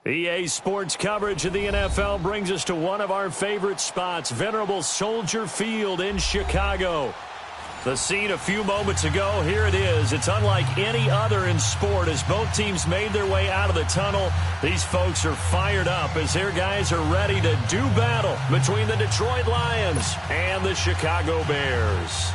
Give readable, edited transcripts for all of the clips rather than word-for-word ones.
EA Sports coverage of the NFL brings us to one of our favorite spots, venerable Soldier Field in Chicago. The scene a few moments ago, here it is. It's unlike any other in sport as both teams made their way out of the tunnel. These folks are fired up as their guys are ready to do battle between the Detroit Lions and the Chicago Bears.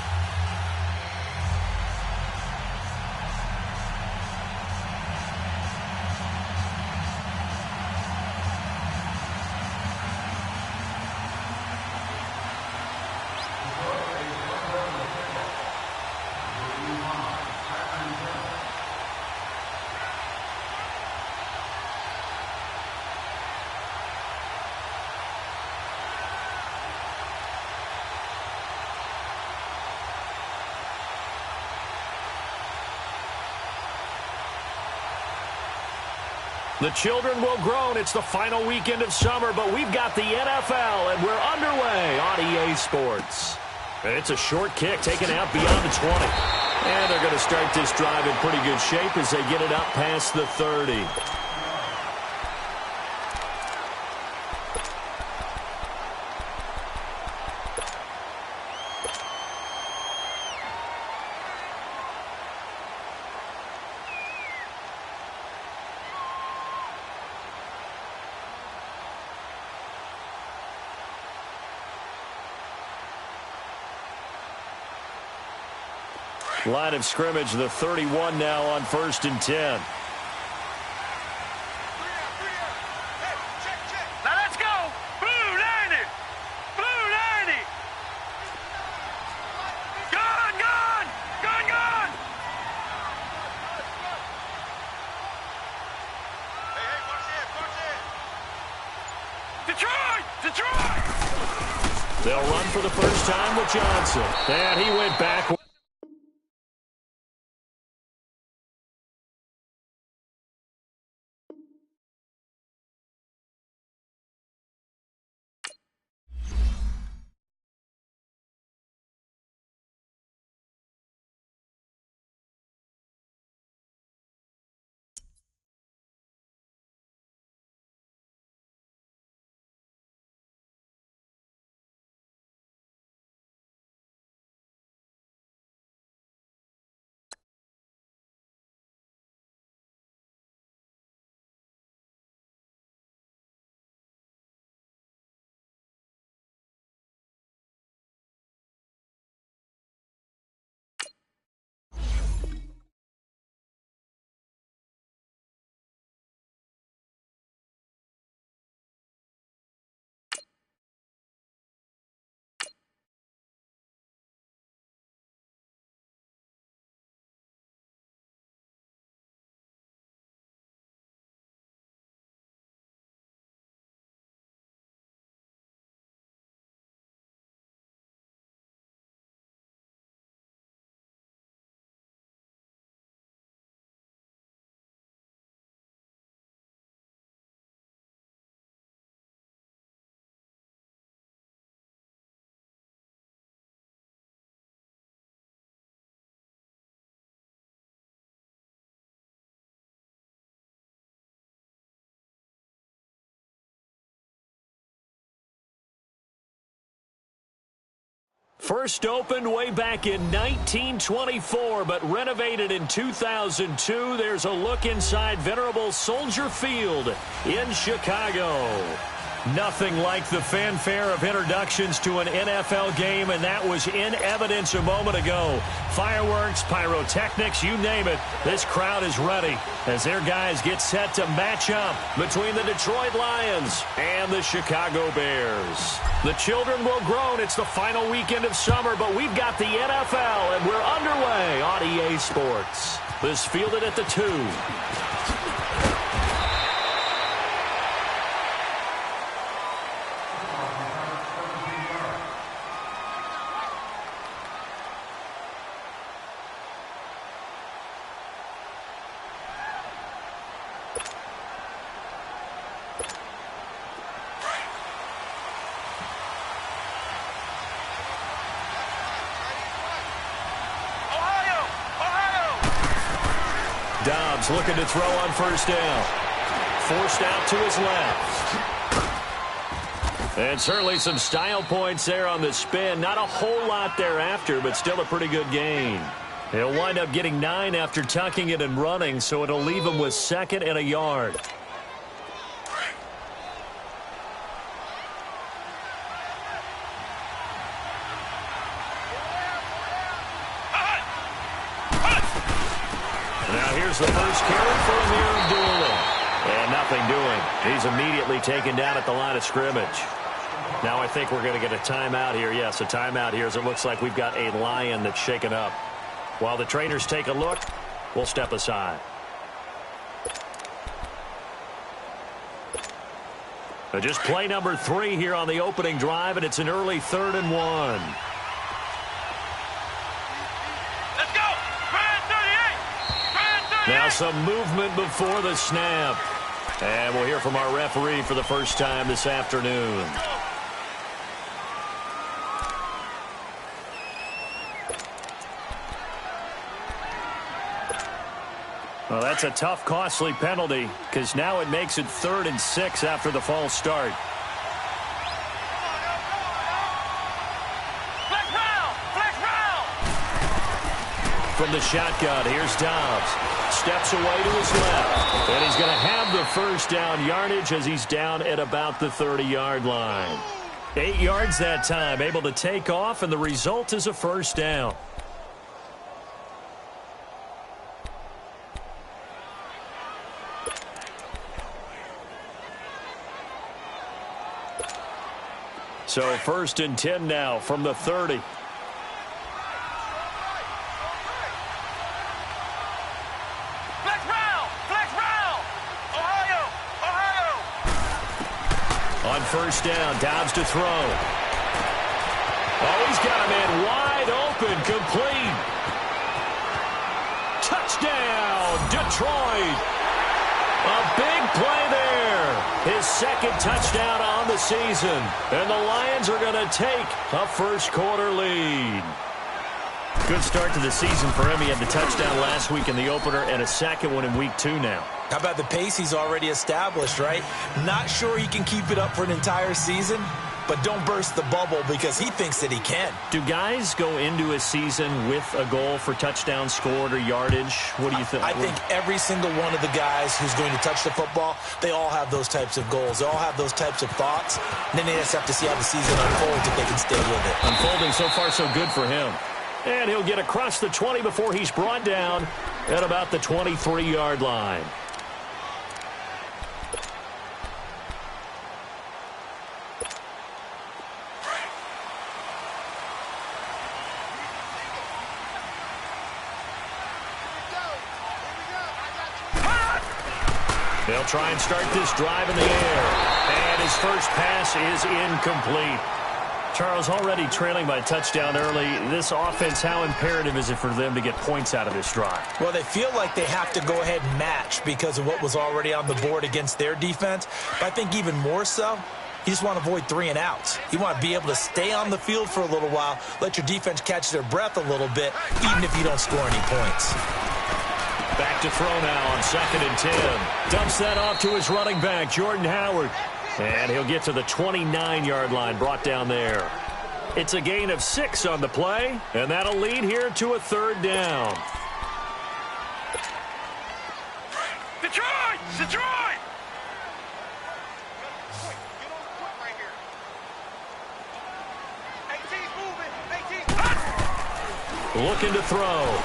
The children will groan. It's the final weekend of summer, but we've got the NFL, and we're underway on EA Sports. It's a short kick taken out beyond the 20. And they're going to start this drive in pretty good shape as they get it up past the 30. Line of scrimmage, the 31 now on 1st and 10. Now let's go! Blue 90! Blue 90! Gone, gone! Gone, gone! Hey, watch it, watch it! Detroit! Detroit! They'll run for the first time with Johnson. And he went back. First opened way back in 1924, but renovated in 2002. There's a look inside venerable Soldier Field in Chicago. Nothing like the fanfare of introductions to an NFL game, and that was in evidence a moment ago. Fireworks, pyrotechnics, you name it. This crowd is ready as their guys get set to match up between the Detroit Lions and the Chicago Bears. The children will groan. It's the final weekend of summer, but we've got the NFL, and we're underway on EA Sports. This fielded at the 2. Dobbs looking to throw on first down. forced out to his left. And certainly some style points there on the spin. Not a whole lot thereafter, but still a pretty good gain. He'll wind up getting 9 after tucking it and running, so it'll leave him with 2nd and a yard. Now here's the first carry for Amir Abdullah. And nothing doing. He's immediately taken down at the line of scrimmage. Now I think we're going to get a timeout here. Yes, a timeout here as it looks like we've got a Lion that's shaken up. While the trainers take a look, we'll step aside. Just play number 3 here on the opening drive, and it's an early 3rd and 1. Let's go! Try 38! Now some movement before the snap. And we'll hear from our referee for the first time this afternoon. Well, that's a tough, costly penalty because now it makes it 3rd and 6 after the false start. Flex round! Flex round! From the shotgun, here's Dobbs. Steps away to his left. And he's going to have the first down yardage as he's down at about the 30-yard line. 8 yards that time, able to take off, and the result is a first down. So 1st and 10 now from the 30. Flex round! Flex round! Ohio! Ohio! On 1st down, Dobbs to throw. Oh, he's got a man wide open, complete. Touchdown, Detroit. A big play there. His 2nd touchdown on the season. And the Lions are going to take a first-quarter lead. Good start to the season for him. He had the touchdown last week in the opener and a 2nd one in week 2 now. How about the pace he's already established, right? Not sure he can keep it up for an entire season, but don't burst the bubble because he thinks that he can. Do guys go into a season with a goal for touchdown scored or yardage? What do you think? I think every single one of the guys who's going to touch the football, they all have those types of goals. They all have those types of thoughts. And then they just have to see how the season unfolds if they can stay with it. Unfolding so far so good for him. And he'll get across the 20 before he's brought down at about the 23-yard line. They'll try and start this drive in the air. And his first pass is incomplete. Charles, already trailing by a touchdown early. This offense, how imperative is it for them to get points out of this drive? Well, they feel like they have to go ahead and match because of what was already on the board against their defense. But I think even more so, you just want to avoid 3 and outs. You want to be able to stay on the field for a little while, let your defense catch their breath a little bit, even if you don't score any points. Back to throw now on 2nd and 10. Dumps that off to his running back, Jordan Howard. And he'll get to the 29-yard line, brought down there. It's a gain of 6 on the play, and that'll lead here to a 3rd down. Detroit! Detroit! Looking to throw.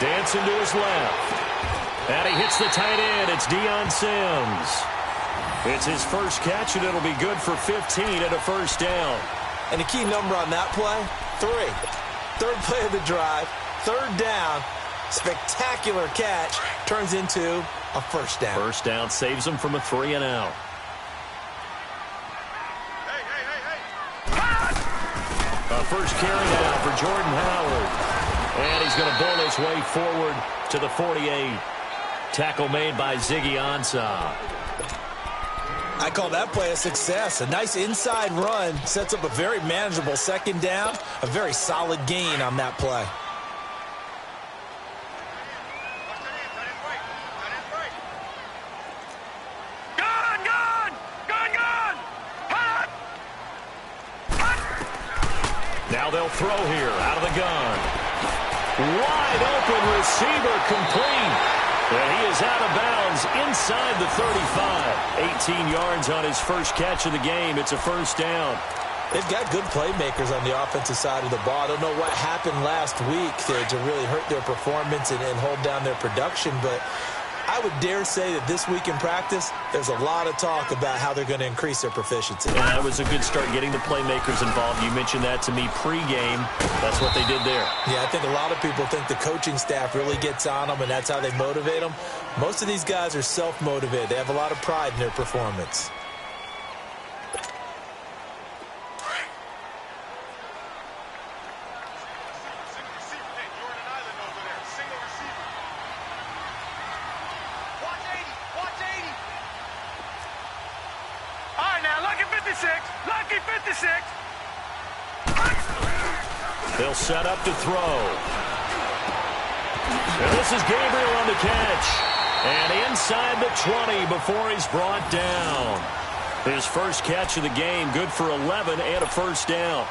Dancing to his left. And he hits the tight end. It's Deion Sims. It's his first catch, and it'll be good for 15 and a first down. And the key number on that play, 3. 3rd play of the drive, 3rd down, spectacular catch, turns into a first down. First down saves him from a 3 and out. A first carry now for Jordan Howard. And he's going to bull his way forward to the 48. Tackle made by Ziggy Ansah. I call that play a success. A nice inside run sets up a very manageable 2nd down. A very solid gain on that play. throw here out of the gun. Wide open receiver complete. And he is out of bounds inside the 35. 18 yards on his first catch of the game. It's a first down. They've got good playmakers on the offensive side of the ball. I don't know what happened last week to really hurt their performance and hold down their production, but I would dare say that this week in practice, there's a lot of talk about how they're going to increase their proficiency. Yeah, that was a good start getting the playmakers involved. You mentioned that to me pregame. That's what they did there. Yeah, I think a lot of people think the coaching staff really gets on them, and that's how they motivate them. Most of these guys are self-motivated. They have a lot of pride in their performance. Lucky 56. They'll set up to throw. And this is Gabriel on the catch. And inside the 20 before he's brought down. His first catch of the game, good for 11 and a first down.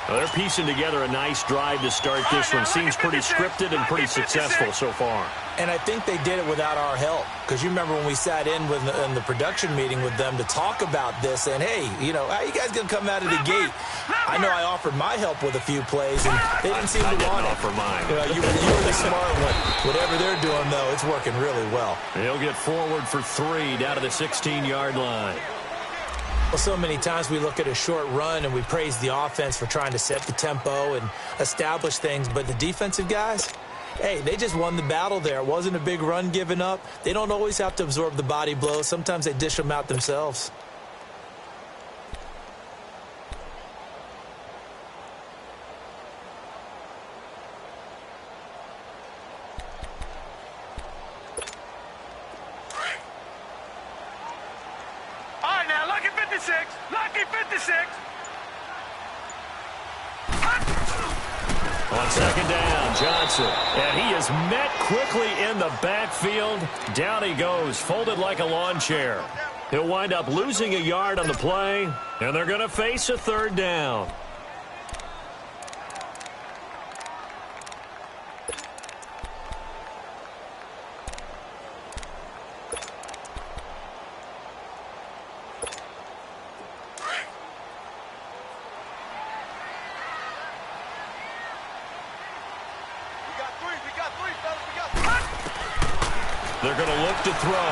Well, they're piecing together a nice drive to start this one. Seems pretty scripted and pretty successful so far. And I think they did it without our help. Because you remember when we sat in the production meeting with them to talk about this, and hey, you know, how you guys going to come out of the gate? I know I offered my help with a few plays, and they didn't seem to want it. Offer mine. You know, you were the smart one. Whatever they're doing, though, it's working really well. He'll get forward for 3 down to the 16-yard line. Well, so many times we look at a short run and we praise the offense for trying to set the tempo and establish things, but the defensive guys, hey, they just won the battle there. It wasn't a big run given up. They don't always have to absorb the body blows. Sometimes they dish them out themselves. Lucky 56. On second down, Johnson. And he is met quickly in the backfield. Down he goes, folded like a lawn chair. He'll wind up losing a yard on the play, and they're going to face a third down. They're going to look to throw.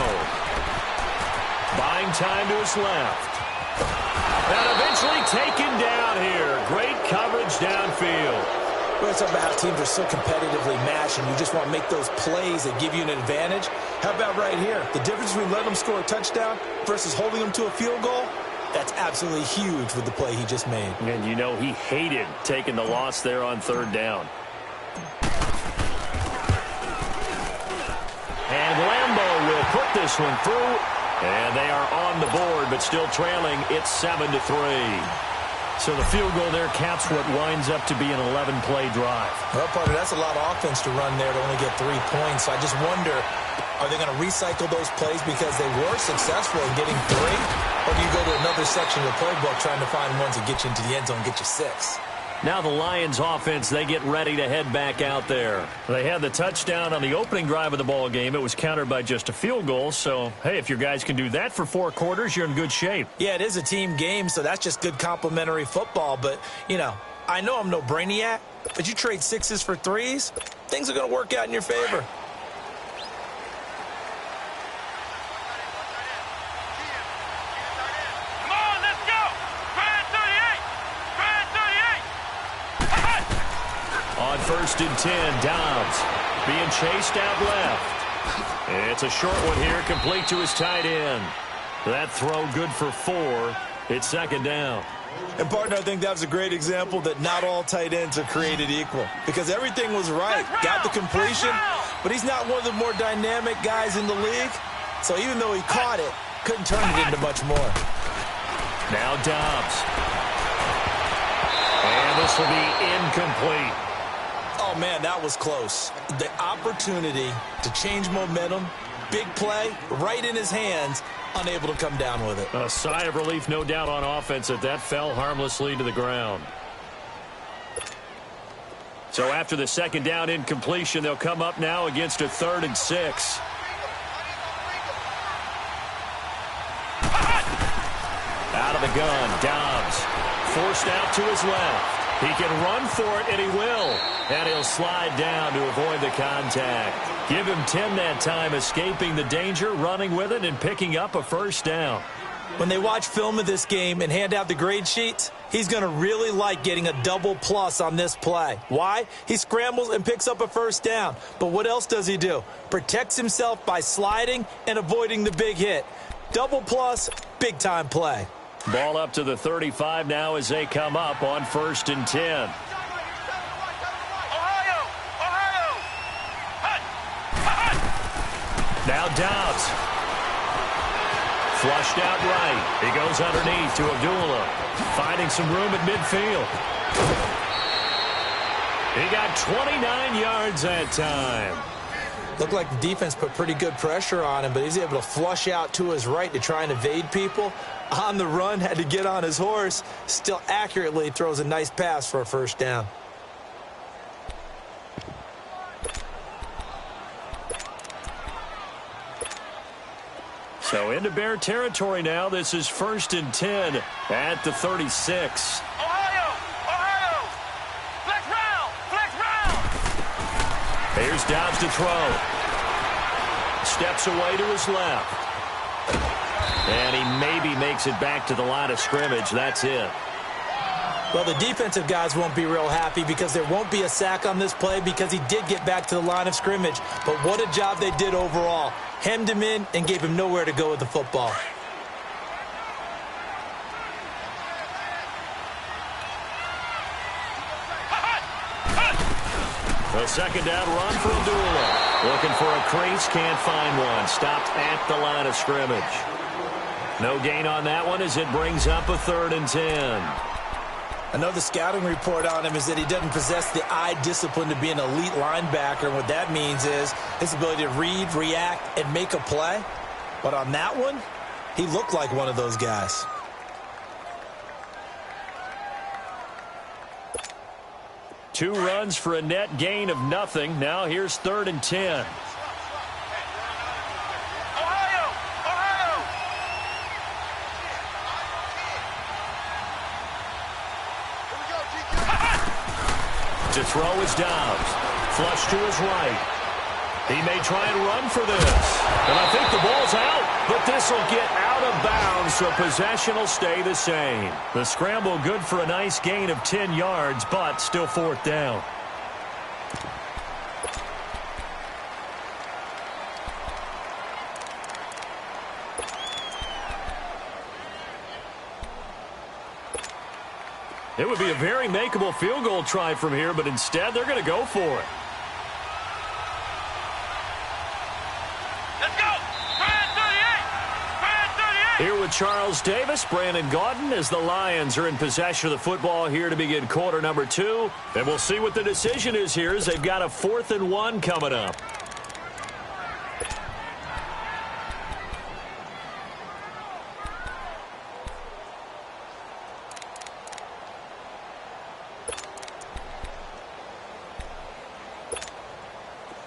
Buying time to his left. And eventually taken down here. Great coverage downfield. Well, it's about how teams are so competitively matched, and you just want to make those plays that give you an advantage. How about right here? The difference between letting them score a touchdown versus holding them to a field goal, that's absolutely huge with the play he just made. And you know he hated taking the loss there on third down. And Lambeau will put this one through. And they are on the board, but still trailing. It's 7-3. So the field goal there caps what winds up to be an 11-play drive. Well, partner, that's a lot of offense to run there to only get 3 points. So I just wonder, are they going to recycle those plays because they were successful in getting 3? Or do you go to another section of the playbook trying to find ones that get you into the end zone and get you 6? Now the Lions offense, they get ready to head back out there. They had the touchdown on the opening drive of the ball game. It was countered by just a field goal. So, hey, if your guys can do that for 4 quarters, you're in good shape. Yeah, it is a team game, so that's just good complimentary football. But, you know, I know I'm no brainiac, but you trade 6s for 3s, things are going to work out in your favor. On 1st and 10, Dobbs being chased out left. It's a short one here, complete to his tight end. That throw good for 4. It's 2nd down. And, partner, I think that was a great example that not all tight ends are created equal. Because everything was right. Got the completion, but he's not one of the more dynamic guys in the league. So even though he caught it, couldn't turn it into much more. Now Dobbs. And this will be incomplete. Oh, man, that was close. The opportunity to change momentum, big play, right in his hands, unable to come down with it. A sigh of relief, no doubt, on offense that fell harmlessly to the ground. So after the second down incompletion, they'll come up now against a 3rd and 6. Out of the gun, Dobbs. Forced out to his left. He can run for it, and he will. And he'll slide down to avoid the contact. Give him 10 that time, escaping the danger, running with it, and picking up a first down. When they watch film of this game and hand out the grade sheets, he's going to really like getting a double plus on this play. Why? He scrambles and picks up a first down. But what else does he do? Protects himself by sliding and avoiding the big hit. Double plus, big-time play. Ball up to the 35 now as they come up on 1st and 10. Now Dobbs. Flushed out right. He goes underneath to Abdullah. Finding some room at midfield. He got 29 yards that time. Looked like the defense put pretty good pressure on him, but he's able to flush out to his right to try and evade people. On the run, had to get on his horse. Still accurately throws a nice pass for a first down. So into Bear territory now. This is 1st and 10 at the 36. Ohio! Flex round! Here's Dobbs to throw. Steps away to his left. And he maybe makes it back to the line of scrimmage. That's it. Well, the defensive guys won't be real happy because there won't be a sack on this play because he did get back to the line of scrimmage. But what a job they did overall. Hemmed him in and gave him nowhere to go with the football. The second down run for Abdullah. Looking for a crease, can't find one. Stopped at the line of scrimmage. No gain on that one as it brings up a 3rd and 10. I know the scouting report on him is that he doesn't possess the eye discipline to be an elite linebacker. And what that means is his ability to read, react, and make a play. But on that one, he looked like one of those guys. Two runs for a net gain of nothing. Now here's 3rd and 10. To throw is Dobbs. Flush to his right. He may try and run for this. And I think the ball's out, but this will get out of bounds, so possession will stay the same. The scramble good for a nice gain of 10 yards, but still 4th down. It would be a very makeable field goal try from here, but instead they're going to go for it. Let's go! Brand 38! Here with Charles Davis, Brandon Gaudin, as the Lions are in possession of the football here to begin quarter number 2. And we'll see what the decision is here as they've got a 4th and 1 coming up.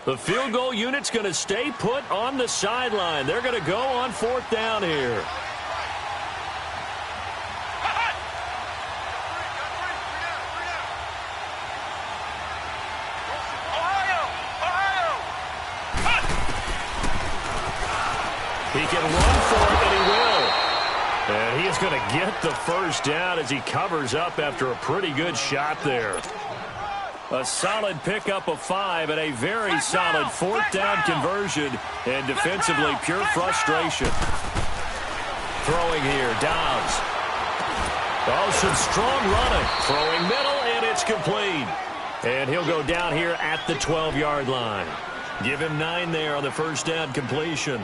The field goal unit's going to stay put on the sideline. They're going to go on 4th down here. He can run for it, and he will. And he is going to get the first down as he covers up after a pretty good shot there. A solid pickup of 5 and a very solid 4th down conversion, and defensively pure frustration. Throwing here, Dobbs. Oh, some strong running. Throwing middle, and it's complete. And he'll go down here at the 12-yard line. Give him 9 there on the first down completion.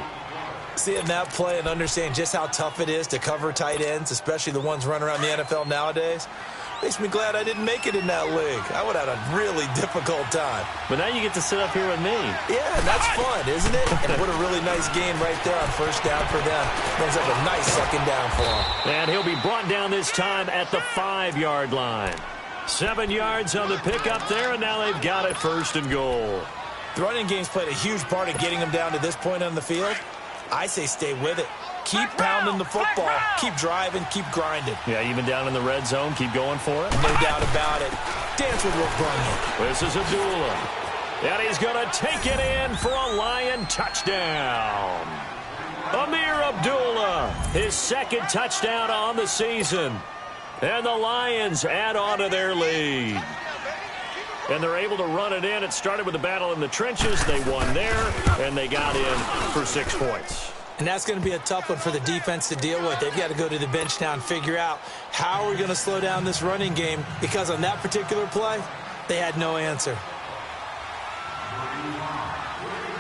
Seeing that play and understand just how tough it is to cover tight ends, especially the ones running around the NFL nowadays, makes me glad I didn't make it in that league. I would have had a really difficult time. But now you get to sit up here with me. Yeah, and that's fun, isn't it? And what a really nice game right there on first down for them. Brings up a nice second down for him. And he'll be brought down this time at the 5-yard line. 7 yards on the pickup there, and now they've got it 1st and goal. The running game's played a huge part in getting them down to this point on the field. I say stay with it. Keep pounding the football. Keep driving. Keep grinding. Yeah, even down in the red zone, keep going for it. No doubt about it. Dance with what brung you. This is Abdullah. And he's going to take it in for a Lion touchdown. Amir Abdullah, his 2nd touchdown on the season. And the Lions add on to their lead. And they're able to run it in. It started with a battle in the trenches. They won there, and they got in for 6 points. And that's going to be a tough one for the defense to deal with. They've got to go to the bench now and figure out how are we going to slow down this running game, because on that particular play, they had no answer.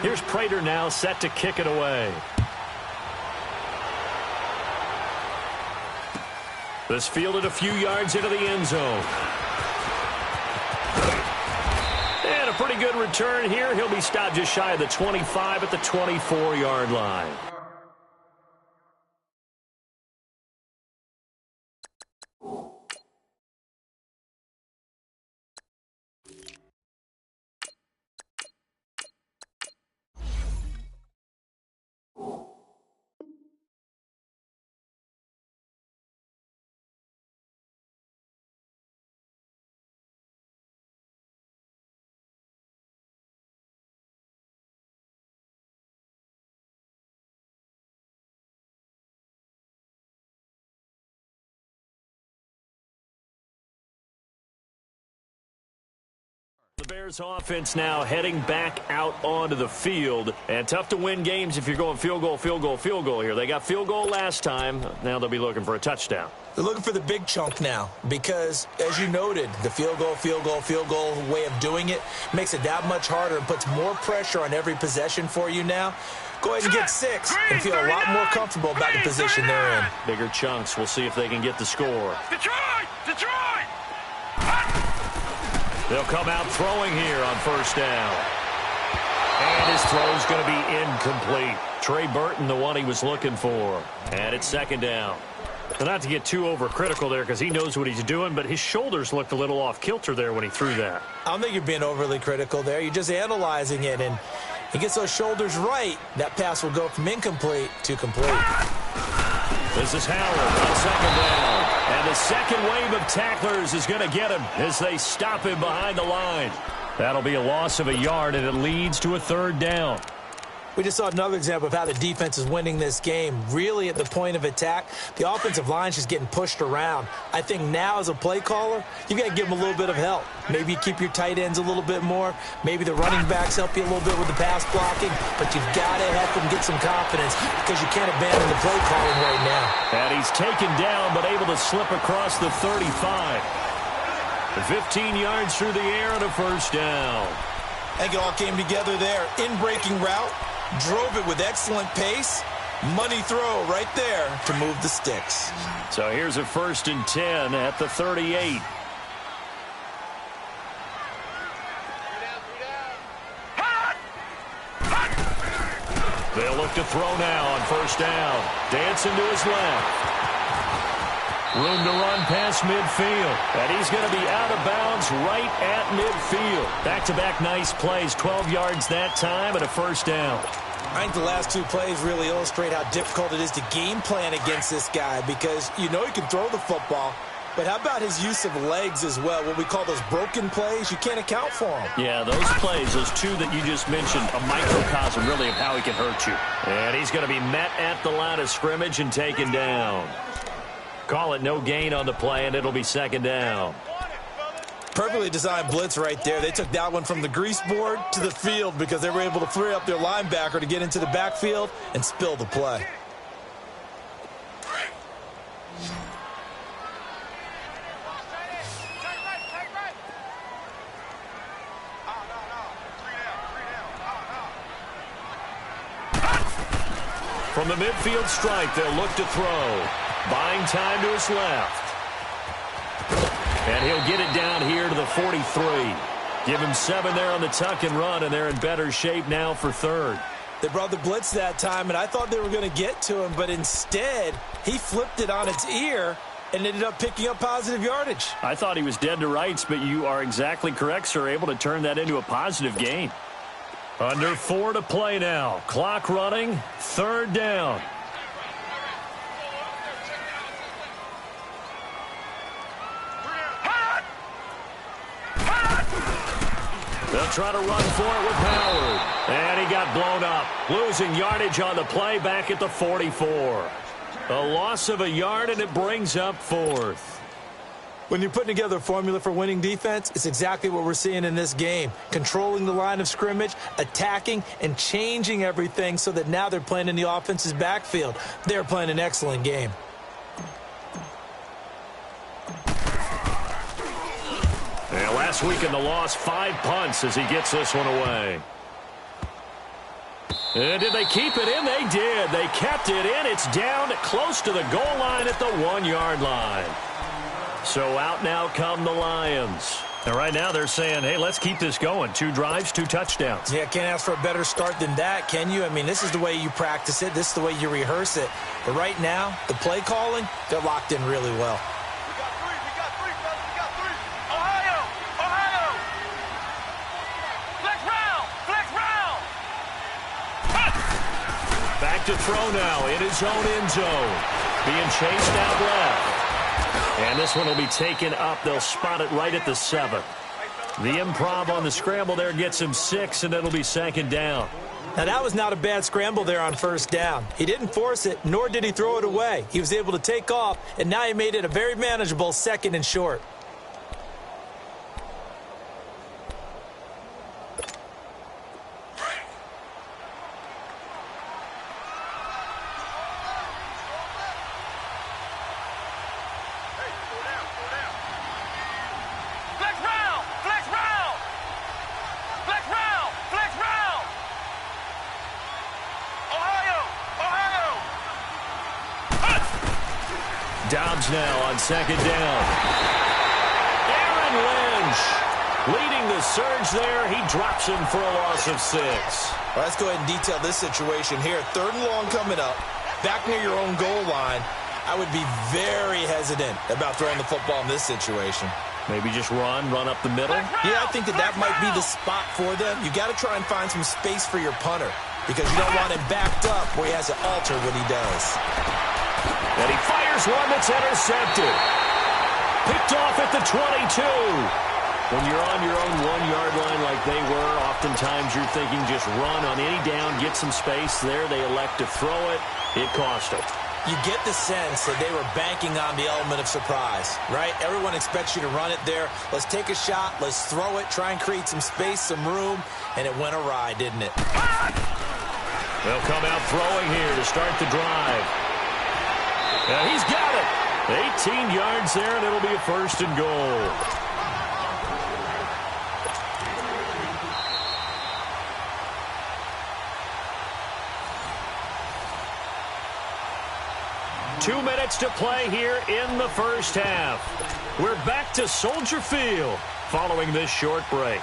Here's Prater now set to kick it away. This fielded a few yards into the end zone. And a pretty good return here. He'll be stopped just shy of the 25 at the 24-yard line. The Bears offense now heading back out onto the field. And tough to win games if you're going field goal, field goal, field goal here. They got field goal last time. Now they'll be looking for a touchdown. They're looking for the big chunk now because, as you noted, the field goal way of doing it makes it that much harder and puts more pressure on every possession for you now. Go ahead and get 6 and feel a lot more comfortable about the position they're in. Bigger chunks. We'll see if they can get the score. Detroit! Detroit! They'll come out throwing here on 1st down. And his throw's going to be incomplete. Trey Burton, the one he was looking for. And it's 2nd down. Now, not to get too overcritical there because he knows what he's doing, but his shoulders looked a little off kilter there when he threw that. I don't think you're being overly critical there. You're just analyzing it, and he gets those shoulders right. That pass will go from incomplete to complete. This is Howard on 2nd down. And the second wave of tacklers is going to get him as they stop him behind the line. That'll be a loss of a yard, and it leads to a 3rd down. We just saw another example of how the defense is winning this game. Really at the point of attack, the offensive line is just getting pushed around. I think now as a play caller, you've got to give them a little bit of help. Maybe you keep your tight ends a little bit more. Maybe the running backs help you a little bit with the pass blocking. But you've got to help them get some confidence because you can't abandon the play calling right now. And he's taken down but able to slip across the 35. 15 yards through the air and a 1st down. I think it all came together there. In-breaking route. Drove it with excellent pace. Money throw right there to move the sticks. So here's a 1st and 10 at the 38. They'll look to throw now on 1st down. Dancing to his left. Room to run past midfield. And he's going to be out of bounds right at midfield. Back-to-back nice plays. 12 yards that time and a 1st down. I think the last 2 plays really illustrate how difficult it is to game plan against this guy because you know he can throw the football. But how about his use of legs as well? What we call those broken plays, you can't account for them. Yeah, those plays, those 2 that you just mentioned, a microcosm really of how he can hurt you. And he's going to be met at the line of scrimmage and taken down. Call it no gain on the play, and it'll be 2nd down. Perfectly designed blitz right there. They took that one from the grease board to the field because they were able to free up their linebacker to get into the backfield and spill the play. From the midfield stripe, they'll look to throw. Buying time to his left. And he'll get it down here to the 43. Give him 7 there on the tuck and run, and they're in better shape now for 3rd. They brought the blitz that time, and I thought they were going to get to him, but instead, he flipped it on its ear and ended up picking up positive yardage. I thought he was dead to rights, but you are exactly correct, sir. Able to turn that into a positive gain. Under 4 to play now. Clock running. 3rd down. They'll try to run for it with Howard. And he got blown up. Losing yardage on the play back at the 44. A loss of a yard, and it brings up 4th. When you're putting together a formula for winning defense, it's exactly what we're seeing in this game. Controlling the line of scrimmage, attacking, and changing everything so that now they're playing in the offense's backfield. They're playing an excellent game. Yeah, last week in the loss, 5 punts as he gets this one away. And did they keep it in? They did. They kept it in. It's down close to the goal line at the 1-yard line. So out now come the Lions. And right now they're saying, hey, let's keep this going. 2 drives, 2 touchdowns. Yeah, can't ask for a better start than that, can you? I mean, this is the way you practice it. This is the way you rehearse it. But right now, the play calling, they're locked in really well. We got 3, fellas, we got 3. Ohio! Flex round! Back to throw now in his own end zone. Being chased out left. And this one will be taken up. They'll spot it right at the 7. The improv on the scramble there gets him 6, and it'll be 2nd down. Now, that was not a bad scramble there on 1st down. He didn't force it, nor did he throw it away. He was able to take off, and now he made it a very manageable 2nd and short. Dobbs now on 2nd down. Aaron Lynch leading the surge there. He drops him for a loss of 6. Well, let's go ahead and detail this situation here. 3rd and long coming up. Back near your own goal line. I would be very hesitant about throwing the football in this situation. Maybe just run up the middle? Yeah, I think that might be the spot for them. You got to try and find some space for your punter because you don't want him backed up where he has to alter what he does. And he fires one that's intercepted. Picked off at the 22. When you're on your own 1-yard line like they were, oftentimes you're thinking just run on any down, get some space there. They elect to throw it. It cost them. You get the sense that they were banking on the element of surprise, right? Everyone expects you to run it there. Let's take a shot. Let's throw it. Try and create some space, some room. And it went awry, didn't it? They'll come out throwing here to start the drive. And he's got it. 18 yards there, and it'll be a 1st and goal. Two minutes to play here in the 1st half. We're back to Soldier Field following this short break.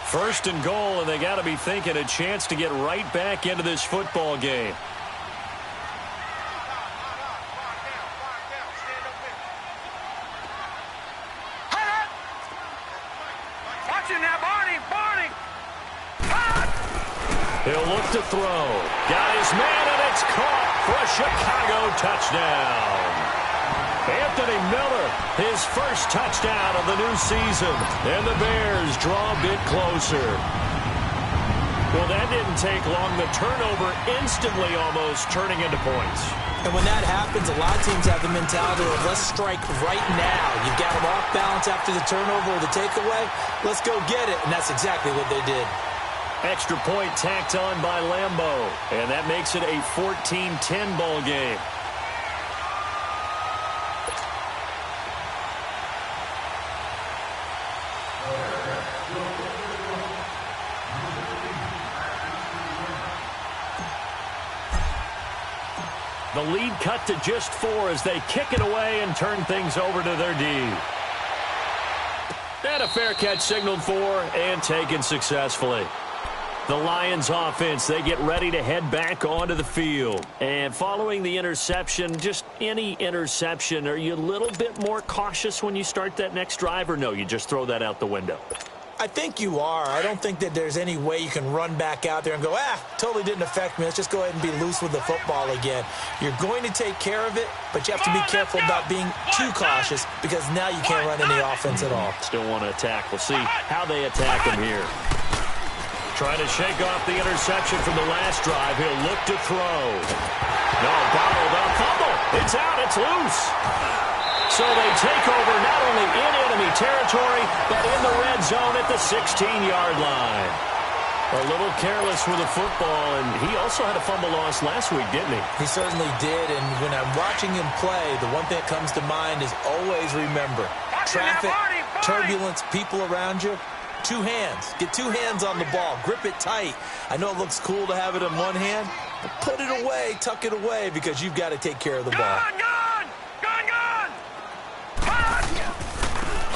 First and goal, and they got to be thinking a chance to get right back into this football game. Watching now, Barney! He'll look to throw. Got his man, and it's caught for a Chicago touchdown. Anthony Miller, his first touchdown of the new season. And the Bears draw a bit closer. Well, that didn't take long. The turnover instantly almost turning into points. And when that happens, a lot of teams have the mentality of let's strike right now. You've got them off balance after the turnover or the takeaway. Let's go get it. And that's exactly what they did. Extra point tacked on by Lambeau. And that makes it a 14-10 ball game. The lead cut to just 4 as they kick it away and turn things over to their D. And a fair catch signaled for and taken successfully. The Lions offense, they get ready to head back onto the field. And following the interception, just any interception, are you a little bit more cautious when you start that next drive, or no, you just throw that out the window? I think you are. I don't think that there's any way you can run back out there and go, totally didn't affect me. Let's just go ahead and be loose with the football again. You're going to take care of it, but you have to be careful about being too cautious because now you can't run any offense at all. Still want to attack. We'll see how they attack him here. Trying to shake off the interception from the last drive. He'll look to throw. No, bottled up. Fumble. It's out. It's loose. So they take over not only in enemy territory, but in the red zone at the 16-yard line. A little careless with the football, and he also had a fumble loss last week, didn't he? He certainly did, and when I'm watching him play, the one thing that comes to mind is always remember, traffic, turbulence, people around you. Two hands. Get two hands on the ball. Grip it tight. I know it looks cool to have it in one hand, but put it away, tuck it away, because you've got to take care of the ball.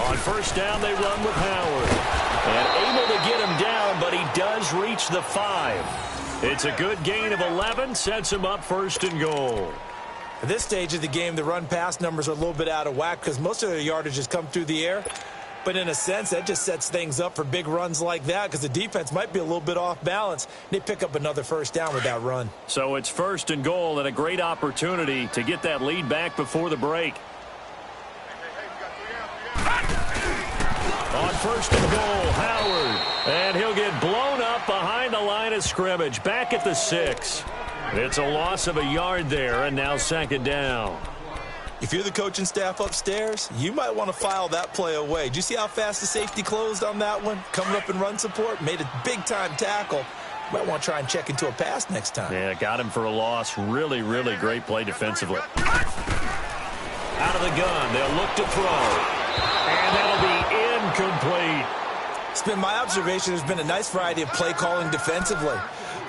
On first down, they run with Howard. And able to get him down, but he does reach the 5. It's a good gain of 11, sets him up first and goal. At this stage of the game, the run-pass numbers are a little bit out of whack because most of their yardage has come through the air. But in a sense, that just sets things up for big runs like that because the defense might be a little bit off balance. They pick up another first down with that run. So it's first and goal and a great opportunity to get that lead back before the break. On first and goal, Howard. And he'll get blown up behind the line of scrimmage. Back at the 6. It's a loss of a yard there, and now second down. If you're the coaching staff upstairs, you might want to file that play away. Did you see how fast the safety closed on that one? Coming up in run support, made a big-time tackle. Might want to try and check into a pass next time. Yeah, got him for a loss. Really, really great play defensively. Out of the gun, they'll look to throw. And that'll be incomplete. It's been my observation there's been a nice variety of play calling defensively.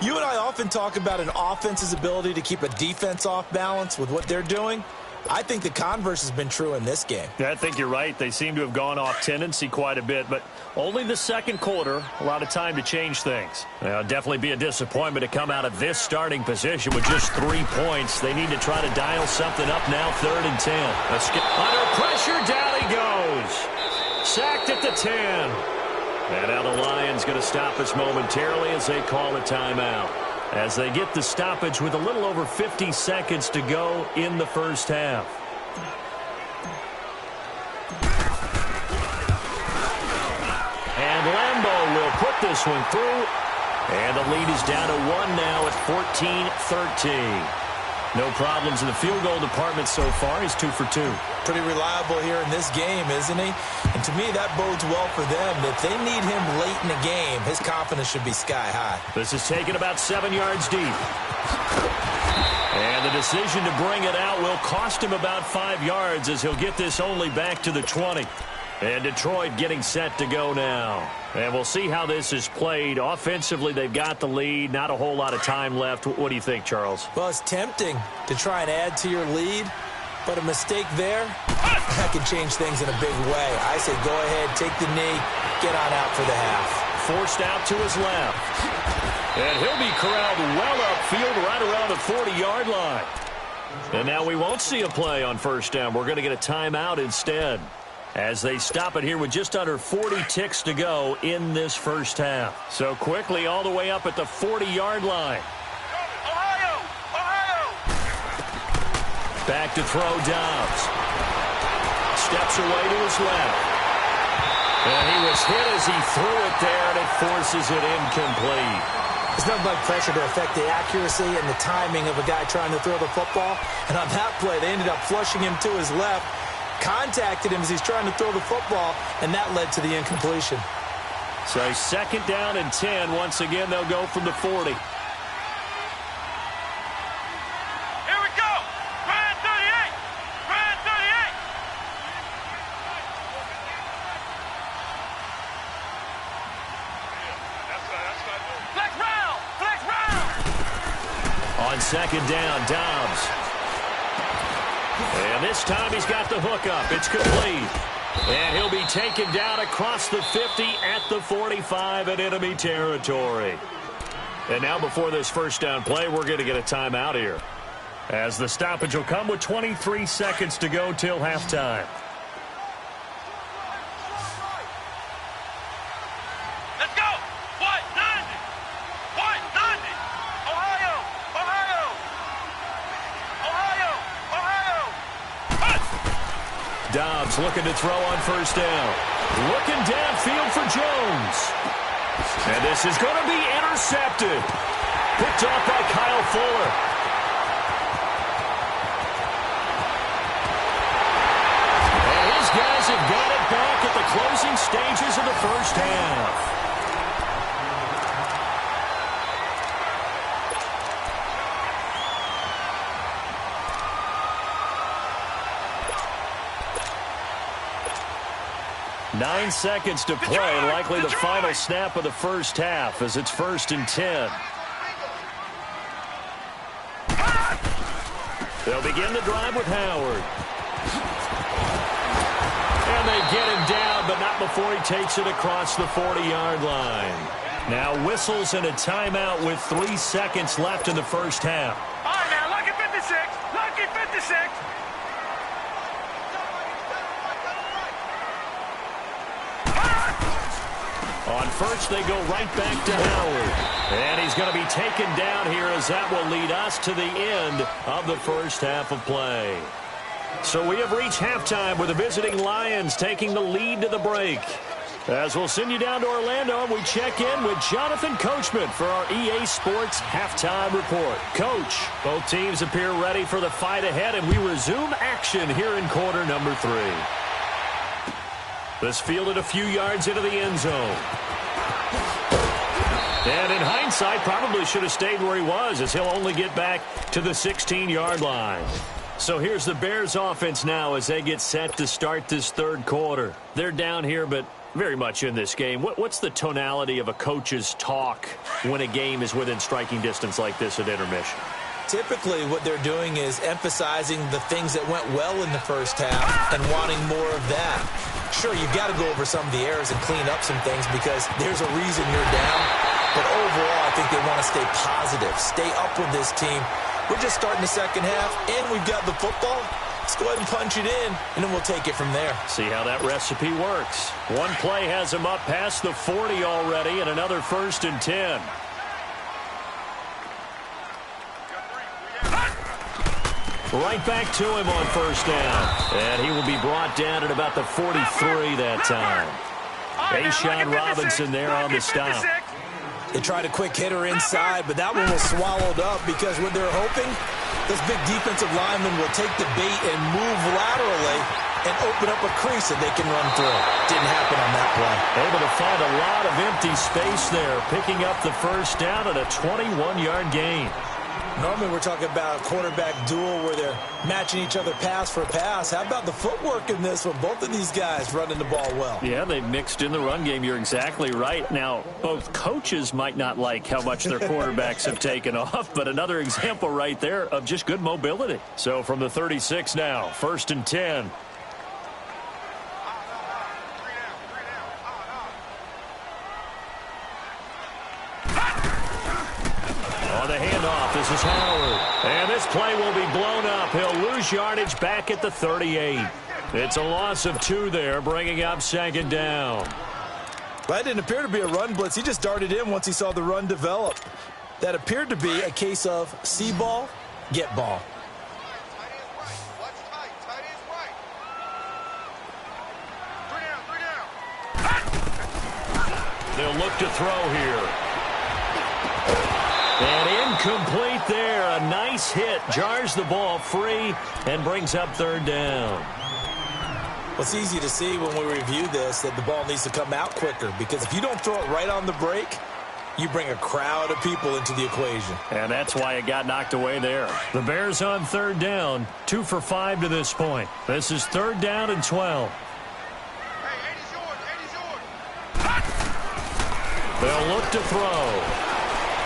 You and I often talk about an offense's ability to keep a defense off balance with what they're doing. I think the converse has been true in this game. Yeah, I think you're right. They seem to have gone off tendency quite a bit, but only the second quarter, a lot of time to change things. It'll definitely be a disappointment to come out of this starting position with just 3 points. They need to try to dial something up now, 3rd and 10. Under pressure, down he goes. Sacked at the 10. And now the Lions going to stop us momentarily as they call a timeout. As they get the stoppage with a little over 50 seconds to go in the first half. And Lambeau will put this one through. And the lead is down to 1 now at 14-13. No problems in the field goal department so far. He's 2 for 2. Pretty reliable here in this game, isn't he? And to me, that bodes well for them. If they need him late in the game, his confidence should be sky high. This is taken about 7 yards deep. And the decision to bring it out will cost him about 5 yards as he'll get this only back to the 20. And Detroit getting set to go now. And we'll see how this is played. Offensively, they've got the lead. Not a whole lot of time left. What do you think, Charles? Well, it's tempting to try and add to your lead, but a mistake there, that can change things in a big way. I say go ahead, take the knee, get on out for the half. Forced out to his left. And he'll be corralled well upfield right around the 40-yard line. And now we won't see a play on first down. We're going to get a timeout instead, as they stop it here with just under 40 ticks to go in this first half. So quickly all the way up at the 40-yard line. Back to throw, Dobbs. Steps away to his left. And he was hit as he threw it there, and it forces it incomplete. There's nothing like pressure to affect the accuracy and the timing of a guy trying to throw the football. And on that play, they ended up flushing him to his left. Contacted him as he's trying to throw the football, and that led to the incompletion. So second down and 10. Once again, they'll go from the 40. Here we go. Brand 38. Brand 38. Flex round. Flex round. On second down, Dobbs. And this time he's got the hook up. It's complete. And he'll be taken down across the 50 at the 45 in enemy territory. And now before this first down play, we're going to get a timeout here, as the stoppage will come with 23 seconds to go till halftime. Let's go. What? 90. What? 90. Ohio. Ohio. Ohio. Ohio. Push. Dobbs looking to throw on first down. Looking downfield for Jones. And this is going to be intercepted. Picked off by Kyle Fuller. And his guys have got it back at the closing stages of the first half. Nine seconds to play, likely the final snap of the first half as it's 1st and 10. They'll begin the drive with Howard. And they get him down, but not before he takes it across the 40-yard line. Now whistles and a timeout with 3 seconds left in the first half. All right, now, lucky 56. Lucky 56. On first, they go right back to Howard. And he's going to be taken down here, as that will lead us to the end of the first half of play. So we have reached halftime with the visiting Lions taking the lead to the break. As we'll send you down to Orlando, we check in with Jonathan Coachman for our EA Sports Halftime Report. Coach, both teams appear ready for the fight ahead, and we resume action here in quarter number 3. This fielded a few yards into the end zone. And in hindsight, probably should have stayed where he was, as he'll only get back to the 16-yard line. So here's the Bears offense now as they get set to start this third quarter. They're down here, but very much in this game. What's the tonality of a coach's talk when a game is within striking distance like this at intermission? Typically, what they're doing is emphasizing the things that went well in the first half and wanting more of that. Sure, you've got to go over some of the errors and clean up some things because there's a reason you're down. But overall, I think they want to stay positive, stay up with this team. We're just starting the second half, and we've got the football. Let's go ahead and punch it in, and then we'll take it from there. See how that recipe works. One play has him up past the 40 already, and another 1st and 10. Right back to him on first down. And he will be brought down at about the 43 that time. Ashawn Robinson there on the stop. They tried a quick hitter inside, but that one was swallowed up because what they're hoping, this big defensive lineman will take the bait and move laterally and open up a crease that they can run through. Didn't happen on that play. Able to find a lot of empty space there, picking up the first down at a 21-yard gain. Normally we're talking about a quarterback duel where they're matching each other pass for pass. How about the footwork in this one? Both of these guys running the ball well. Yeah, they've mixed in the run game. You're exactly right. Now, both coaches might not like how much their quarterbacks have taken off, but another example right there of just good mobility. So from the 36 now, 1st and 10. On the handoff, this is Howard. And this play will be blown up. He'll lose yardage back at the 38. It's a loss of 2 there, bringing up 2nd down. That didn't appear to be a run blitz. He just darted in once he saw the run develop. That appeared to be a case of see ball, get ball. They'll look to throw here. And incomplete there. A nice hit. Jars the ball free and brings up 3rd down. Well, it's easy to see when we review this that the ball needs to come out quicker because if you don't throw it right on the break, you bring a crowd of people into the equation. And that's why it got knocked away there. The Bears on 3rd down. 2 for 5 to this point. This is 3rd down and 12. They'll look to throw.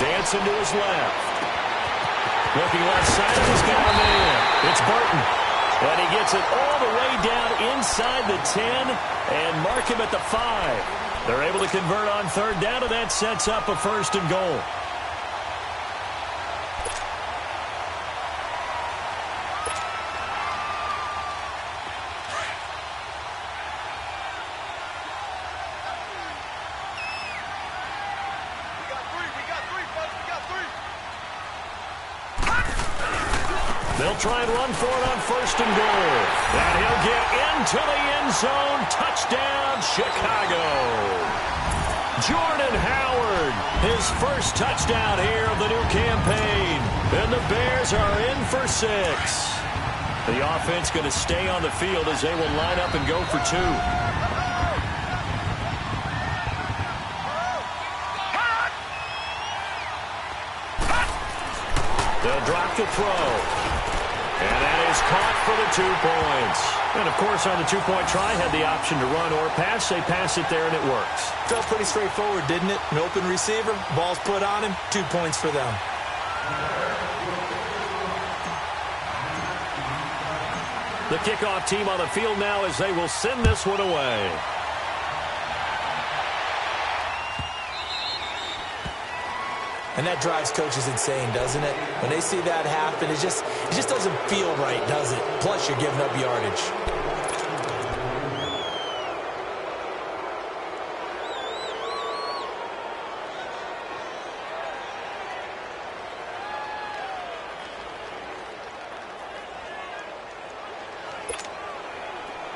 Dancing to his left. Looking left side, he's got a man. It's Burton. And he gets it all the way down inside the 10 and mark him at the 5. They're able to convert on third down, and that sets up a first and goal. They'll try and run for it on first and goal. And he'll get into the end zone. Touchdown, Chicago. Jordan Howard, his first touchdown here of the new campaign. And the Bears are in for 6. The offense going to stay on the field as they will line up and go for 2. They'll drop the throw. And that is caught for the 2 points. And, of course, on the 2-point try, had the option to run or pass. They pass it there, and it works. Felt pretty straightforward, didn't it? An open receiver, ball's put on him, 2 points for them. The kickoff team on the field now as they will send this one away. And that drives coaches insane, doesn't it? When they see that happen, it just doesn't feel right, does it? Plus, you're giving up yardage.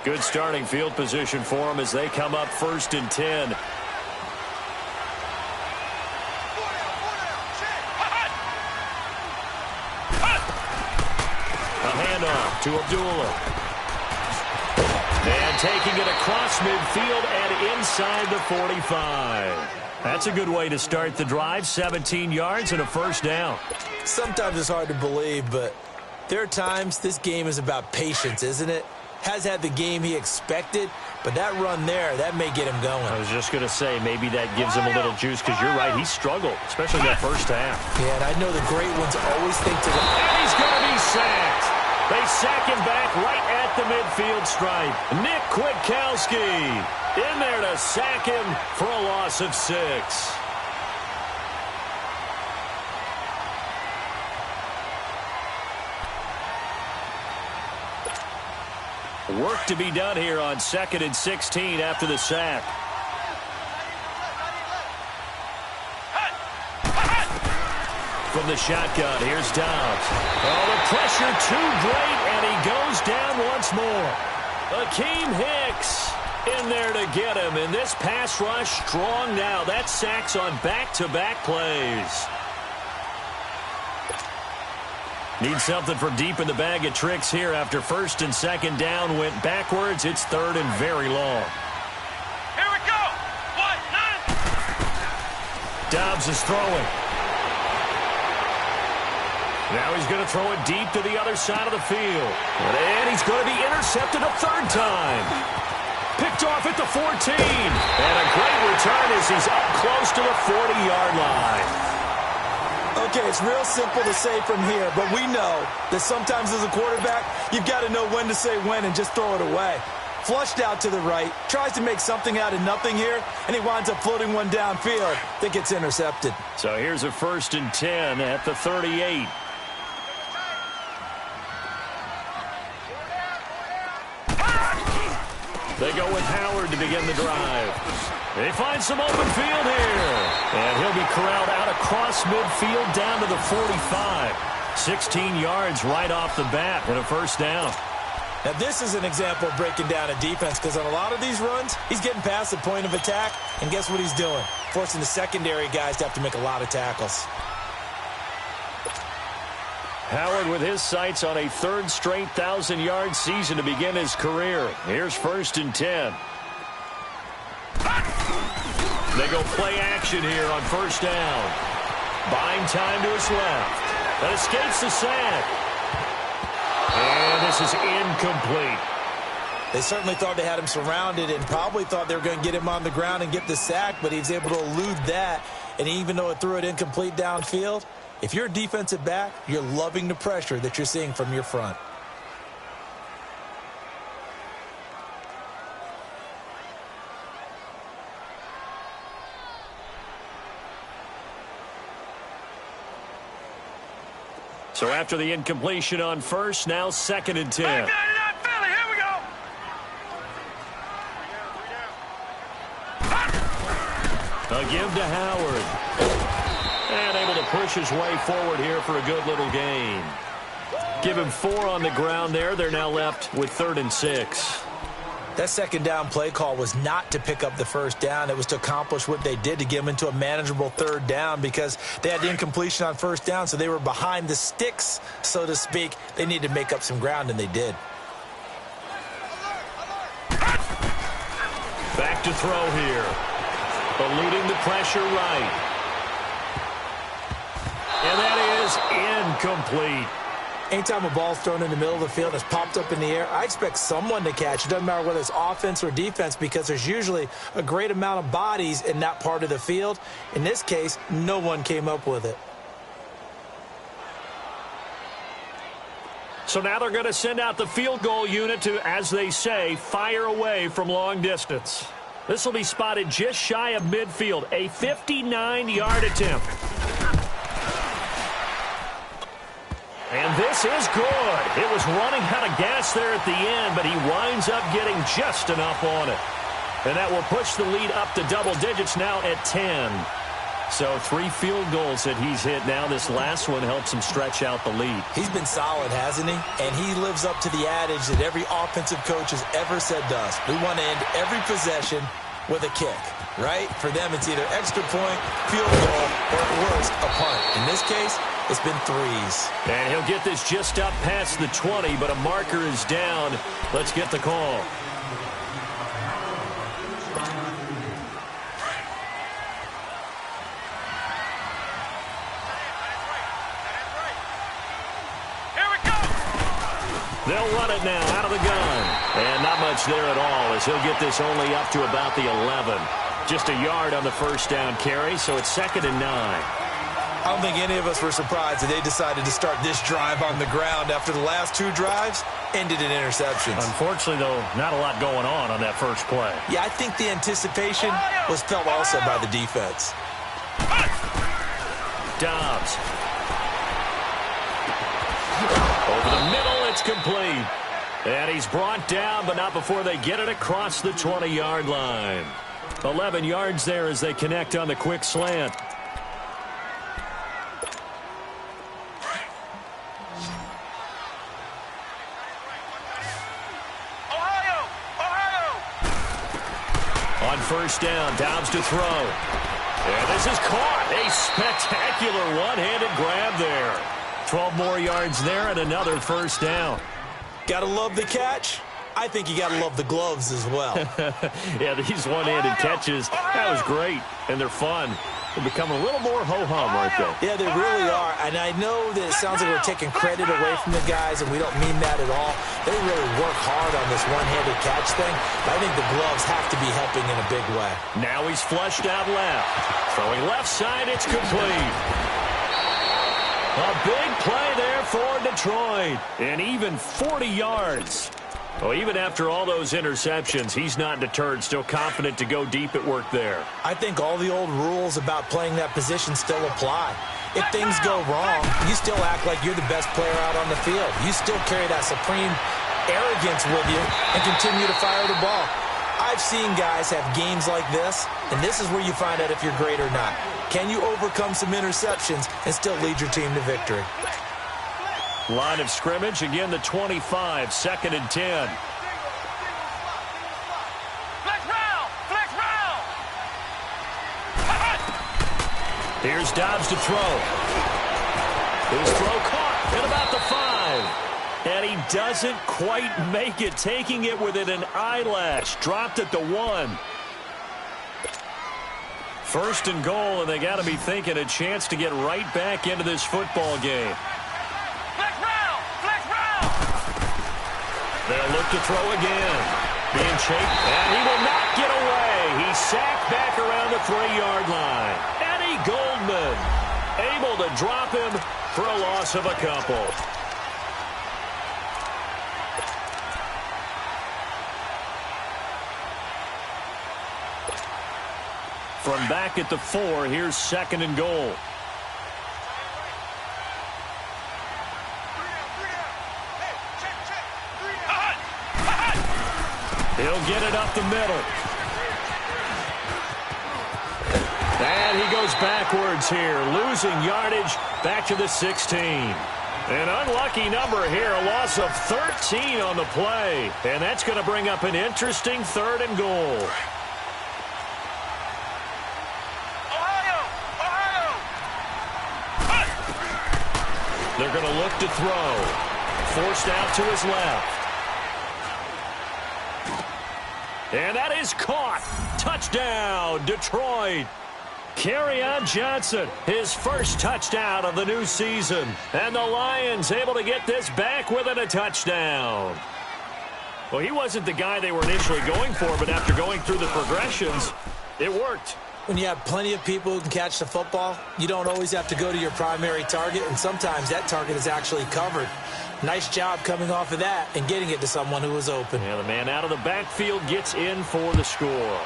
Good starting field position for them as they come up first and 10. To Abdullah. And taking it across midfield and inside the 45. That's a good way to start the drive. 17 yards and a first down. Sometimes it's hard to believe, but there are times this game is about patience, isn't it? Has had the game he expected, but that run there, that may get him going. I was just going to say, maybe that gives him a little juice, because you're right, he struggled, especially that first half. Yeah, and I know the great ones always think to the... And he's going to be sacked. They sack him back right at the midfield stripe. Nick Kwiatkowski in there to sack him for a loss of 6. Work to be done here on 2nd and 16 after the sack. From the shotgun, here's Dobbs. Oh, the pressure too great, and he goes down once more. Akeem Hicks in there to get him, and this pass rush strong now. That's sacks on back-to-back plays. Need something from deep in the bag of tricks here after first and second down went backwards. It's third and very long. Here we go. 1-9. Dobbs is throwing. Now he's going to throw it deep to the other side of the field. And he's going to be intercepted a third time. Picked off at the 14. And a great return as he's up close to the 40-yard line. Okay, it's real simple to say from here, but we know that sometimes as a quarterback, you've got to know when to say when and just throw it away. Flushed out to the right, tries to make something out of nothing here, and he winds up floating one downfield that gets intercepted. So here's a 1st and 10 at the 38. They go with Howard to begin the drive. They find some open field here. And he'll be corralled out across midfield down to the 45. 16 yards right off the bat and a first down. Now, this is an example of breaking down a defense, because on a lot of these runs, he's getting past the point of attack, and guess what he's doing? Forcing the secondary guys to have to make a lot of tackles. Howard with his sights on a third straight 1,000-yard season to begin his career. Here's 1st and 10. They go play action here on first down. Buying time to his left. That escapes the sack. And this is incomplete. They certainly thought they had him surrounded and probably thought they were going to get him on the ground and get the sack, but he was able to elude that. And even though it threw it incomplete downfield, if you're a defensive back, you're loving the pressure that you're seeing from your front. So after the incompletion on first, now 2nd and 10. Back 99 Philly, here we go. A give to Howard. And able to push his way forward here for a good little gain. Give him 4 on the ground there. They're now left with 3rd and 6. That second down play call was not to pick up the first down. It was to accomplish what they did, to get them into a manageable 3rd down, because they had the incompletion on first down, so they were behind the sticks, so to speak. They needed to make up some ground, and they did. Back to throw here. Eluding the pressure right. And that is incomplete. Anytime a ball's thrown in the middle of the field, it's popped up in the air, I expect someone to catch. It doesn't matter whether it's offense or defense, because there's usually a great amount of bodies in that part of the field. In this case, no one came up with it. So now they're going to send out the field goal unit to, as they say, fire away from long distance. This will be spotted just shy of midfield, a 59-yard attempt. And this is good. It was running out of gas there at the end, but he winds up getting just enough on it. And that will push the lead up to double digits now at 10. So 3 field goals that he's hit now. This last one helps him stretch out the lead. He's been solid, hasn't he? And he lives up to the adage that every offensive coach has ever said to us. We want to end every possession with a kick, right? For them, it's either extra point, field goal, or at worst, a punt. In this case, it's been 3s. And he'll get this just up past the 20, but a marker is down. Let's get the call. They'll run it now out of the gun. And not much there at all, as he'll get this only up to about the 11. Just a yard on the first down carry, so it's 2nd and 9. I don't think any of us were surprised that they decided to start this drive on the ground after the last 2 drives ended in interceptions. Unfortunately, though, not a lot going on that first play. Yeah, I think the anticipation was felt also by the defense. Dobbs. Over the middle, it's complete. And he's brought down, but not before they get it across the 20-yard line. 11 yards there as they connect on the quick slant. On first down, Dobbs to throw. And this is caught. A spectacular one-handed grab there. 12 more yards there and another first down. Gotta love the catch. I think you gotta love the gloves as well. Yeah, these one-handed catches, that was great. And they're fun. They're becoming a little more ho-hum, aren't they? Yeah, they really are. And I know that it sounds like we're taking credit away from the guys, and we don't mean that at all. They really work hard on this one-handed catch thing. But I think the gloves have to be helping in a big way. Now he's flushed out left. Throwing left side, it's complete. A big play there for Detroit. And even 40 yards. Well, even after all those interceptions, he's not deterred, still confident to go deep at work there. I think all the old rules about playing that position still apply. If things go wrong, you still act like you're the best player out on the field. You still carry that supreme arrogance with you and continue to fire the ball. I've seen guys have games like this, and this is where you find out if you're great or not. Can you overcome some interceptions and still lead your team to victory? Line of scrimmage, again the 25, 2nd and 10. Flex round! Flex round! Here's Dobbs to throw. His throw caught at about the 5. And he doesn't quite make it, taking it within an eyelash. Dropped at the 1. First and goal, and they got to be thinking a chance to get right back into this football game. They'll look to throw again. Being chased, and he will not get away. He's sacked back around the 3-yard line. Eddie Goldman able to drop him for a loss of a couple. From back at the 4, here's 2nd and goal. He'll get it up the middle. And he goes backwards here, losing yardage back to the 16. An unlucky number here, a loss of 13 on the play. And that's going to bring up an interesting 3rd and goal. They're going to look to throw. Forced out to his left. And that is caught. Touchdown, Detroit. Kerryon Johnson, his first touchdown of the new season. And the Lions able to get this back within a touchdown. Well, he wasn't the guy they were initially going for, but after going through the progressions, it worked. When you have plenty of people who can catch the football, you don't always have to go to your primary target, and sometimes that target is actually covered. Nice job coming off of that and getting it to someone who was open. Yeah, the man out of the backfield gets in for the score.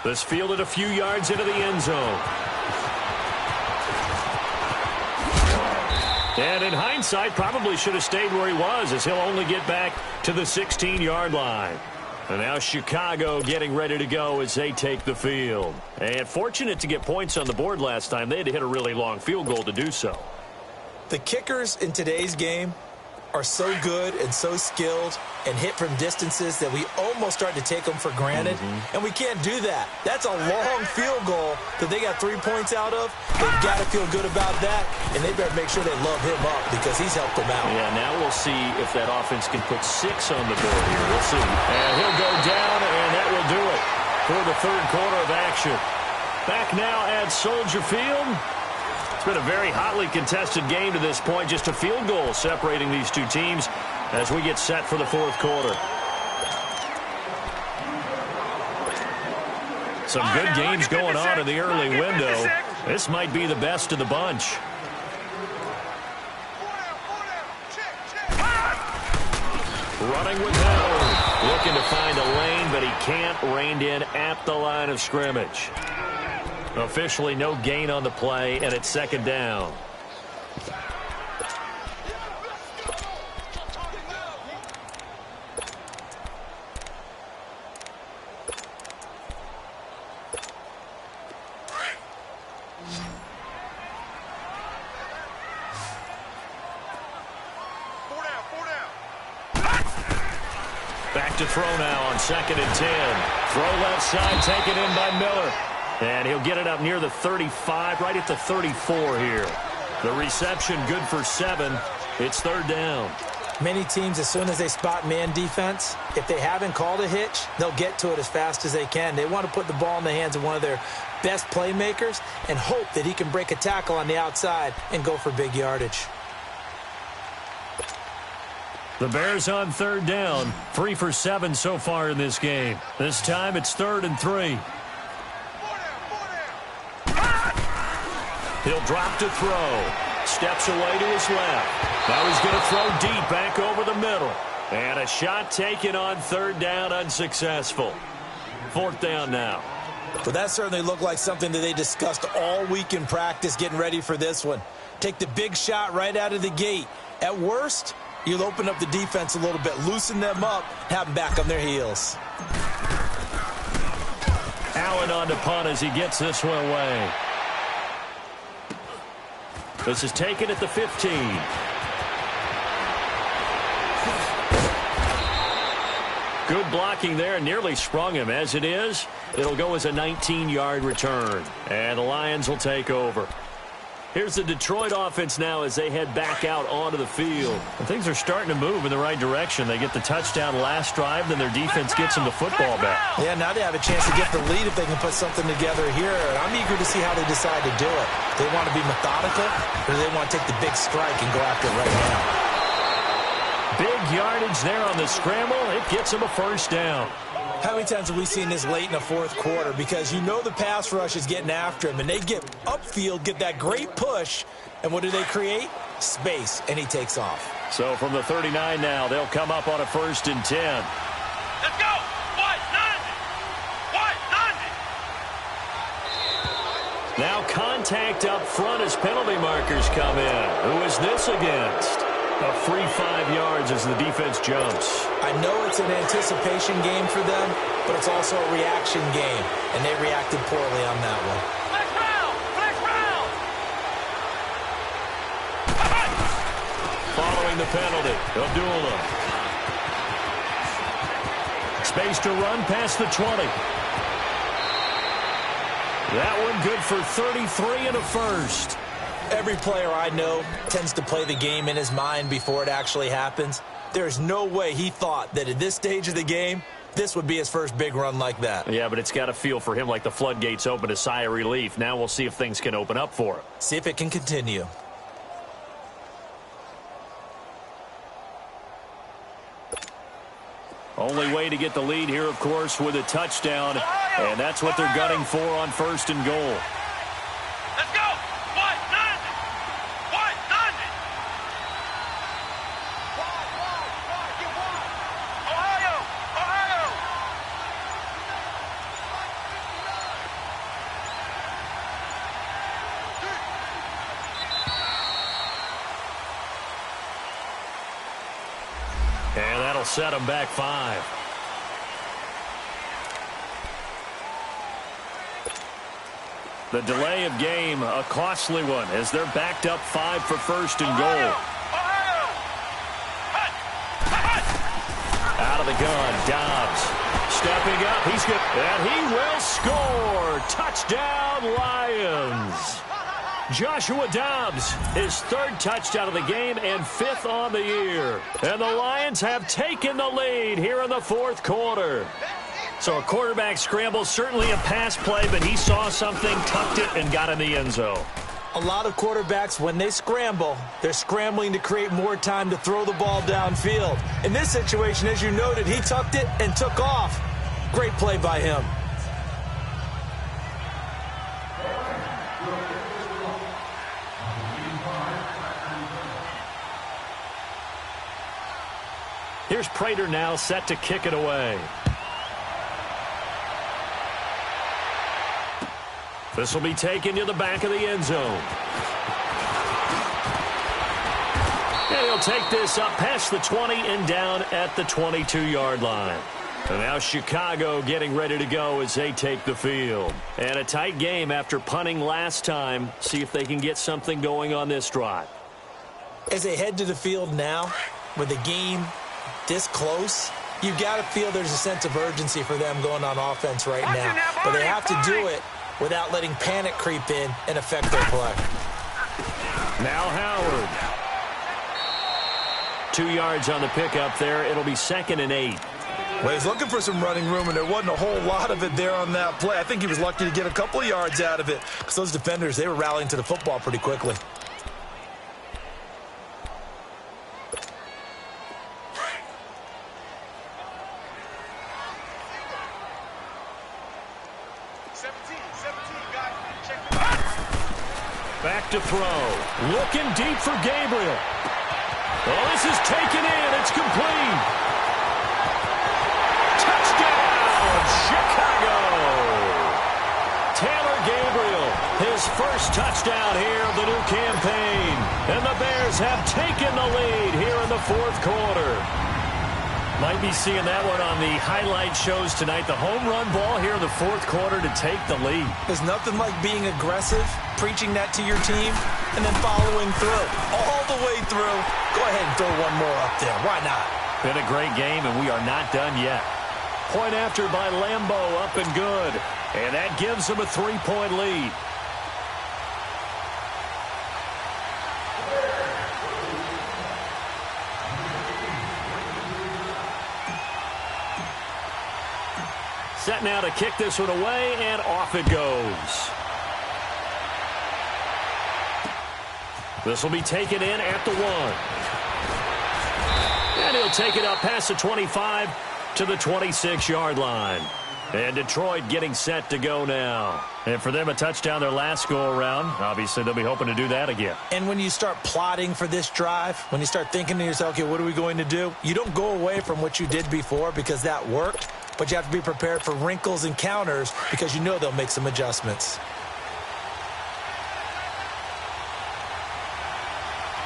This fielded a few yards into the end zone. And in hindsight, probably should have stayed where he was, as he'll only get back to the 16-yard line. And now Chicago getting ready to go as they take the field. And fortunate to get points on the board last time. They had to hit a really long field goal to do so. The kickers in today's game are so good and so skilled and hit from distances that we almost start to take them for granted. And we can't do that. That's a long field goal that they got 3 points out of. They've got to feel good about that, and they better make sure they love him up because he's helped them out. Yeah, now we'll see if that offense can put 6 on the board here. We'll see. And he'll go down, and that will do it for the 3rd quarter of action. Back now at Soldier Field. It's been a very hotly contested game to this point. Just a field goal separating these two teams as we get set for the 4th quarter. Some good games going on in the early window. This might be the best of the bunch. Running with Howard. Looking to find a lane, but he can't. Reined in at the line of scrimmage. Officially no gain on the play, and it's 2nd down. Back to throw now on 2nd and 10. Throw left side, taken in by Miller. And he'll get it up near the 35, right at the 34 here. The reception good for 7. It's 3rd down. Many teams, as soon as they spot man defense, if they haven't called a hitch, they'll get to it as fast as they can. They want to put the ball in the hands of one of their best playmakers and hope that he can break a tackle on the outside and go for big yardage. The Bears on 3rd down. 3 for 7 so far in this game. This time it's 3rd and 3. He'll drop to throw. Steps away to his left. Now he's going to throw deep back over the middle. And a shot taken on 3rd down, unsuccessful. 4th down now. Well, that certainly looked like something that they discussed all week in practice getting ready for this one. Take the big shot right out of the gate. At worst, you'll open up the defense a little bit, loosen them up, have them back on their heels. Allen on to punt as he gets this one away. This is taken at the 15. Good blocking there, nearly sprung him. As it is, it'll go as a 19-yard return. And the Lions will take over. Here's the Detroit offense now as they head back out onto the field. And things are starting to move in the right direction. They get the touchdown last drive, then their defense gets them the football back. Yeah, now they have a chance to get the lead if they can put something together here. I'm eager to see how they decide to do it. They want to be methodical, or do they want to take the big strike and go after it right now? Big yardage there on the scramble. It gets them a 1st down. How many times have we seen this late in the 4th quarter? Because you know the pass rush is getting after him, and they get upfield, get that great push, and what do they create? Space, and he takes off. So from the 39 now, they'll come up on a 1st and 10. Let's go! White 90! Now contact up front as penalty markers come in. Who is this against? A free 5 yards as the defense jumps. I know it's an anticipation game for them, but it's also a reaction game, and they reacted poorly on that one. Flex round! Flex round! Following the penalty, Abdullah. Space to run past the 20. That one good for 33 and a first. Every player I know tends to play the game in his mind before it actually happens. There's no way he thought that at this stage of the game, this would be his first big run like that. Yeah, but it's got to feel for him like the floodgates open, a sigh of relief. Now we'll see if things can open up for him. See if it can continue. Only way to get the lead here, of course, with a touchdown. And that's what they're gunning for on 1st and goal. Let's go! What? None! What? None! Ohio! Ohio! And that'll set them back 5. The delay of game, a costly one, as they're backed up 5 for 1st and goal. Ohio! Hut! Hut! Out of the gun, Dobbs. Stepping up, he's good. And he will score. Touchdown, Lions. Joshua Dobbs, his 3rd touchdown of the game and 5th on the year. And the Lions have taken the lead here in the 4th quarter. So a quarterback scramble, certainly a pass play, but he saw something, tucked it, and got in the end zone. A lot of quarterbacks, when they scramble, they're scrambling to create more time to throw the ball downfield. In this situation, as you noted, he tucked it and took off. Great play by him. Here's Prater now set to kick it away. This will be taken to the back of the end zone. And he'll take this up past the 20 and down at the 22-yard line. And now Chicago getting ready to go as they take the field. And a tight game after punting last time. See if they can get something going on this drive. As they head to the field now, with the game this close, you've got to feel there's a sense of urgency for them going on offense right now. But they have to do it without letting panic creep in and affect their play. Now Howard. 2 yards on the pickup there. It'll be 2nd and 8. Well, he's looking for some running room, and there wasn't a whole lot of it there on that play. I think he was lucky to get a couple of yards out of it because those defenders, they were rallying to the football pretty quickly. Back to throw. Looking deep for Gabriel. Oh, this is taken in. It's complete. Touchdown, Chicago. Taylor Gabriel, his first touchdown here of the new campaign. And the Bears have taken the lead here in the 4th quarter. Might be seeing that one on the highlight shows tonight. The home run ball here in the 4th quarter to take the lead. There's nothing like being aggressive, preaching that to your team, and then following through. All the way through. Go ahead and throw one more up there. Why not? Been a great game, and we are not done yet. Point after by Lambeau, up and good. And that gives them a 3-point lead. Set now to kick this one away, and off it goes. This will be taken in at the 1. And he'll take it up past the 25 to the 26-yard line. And Detroit getting set to go now. And for them, a touchdown their last go-around. Obviously, they'll be hoping to do that again. And when you start plotting for this drive, when you start thinking to yourself, okay, what are we going to do? You don't go away from what you did before because that worked. But you have to be prepared for wrinkles and counters because you know they'll make some adjustments.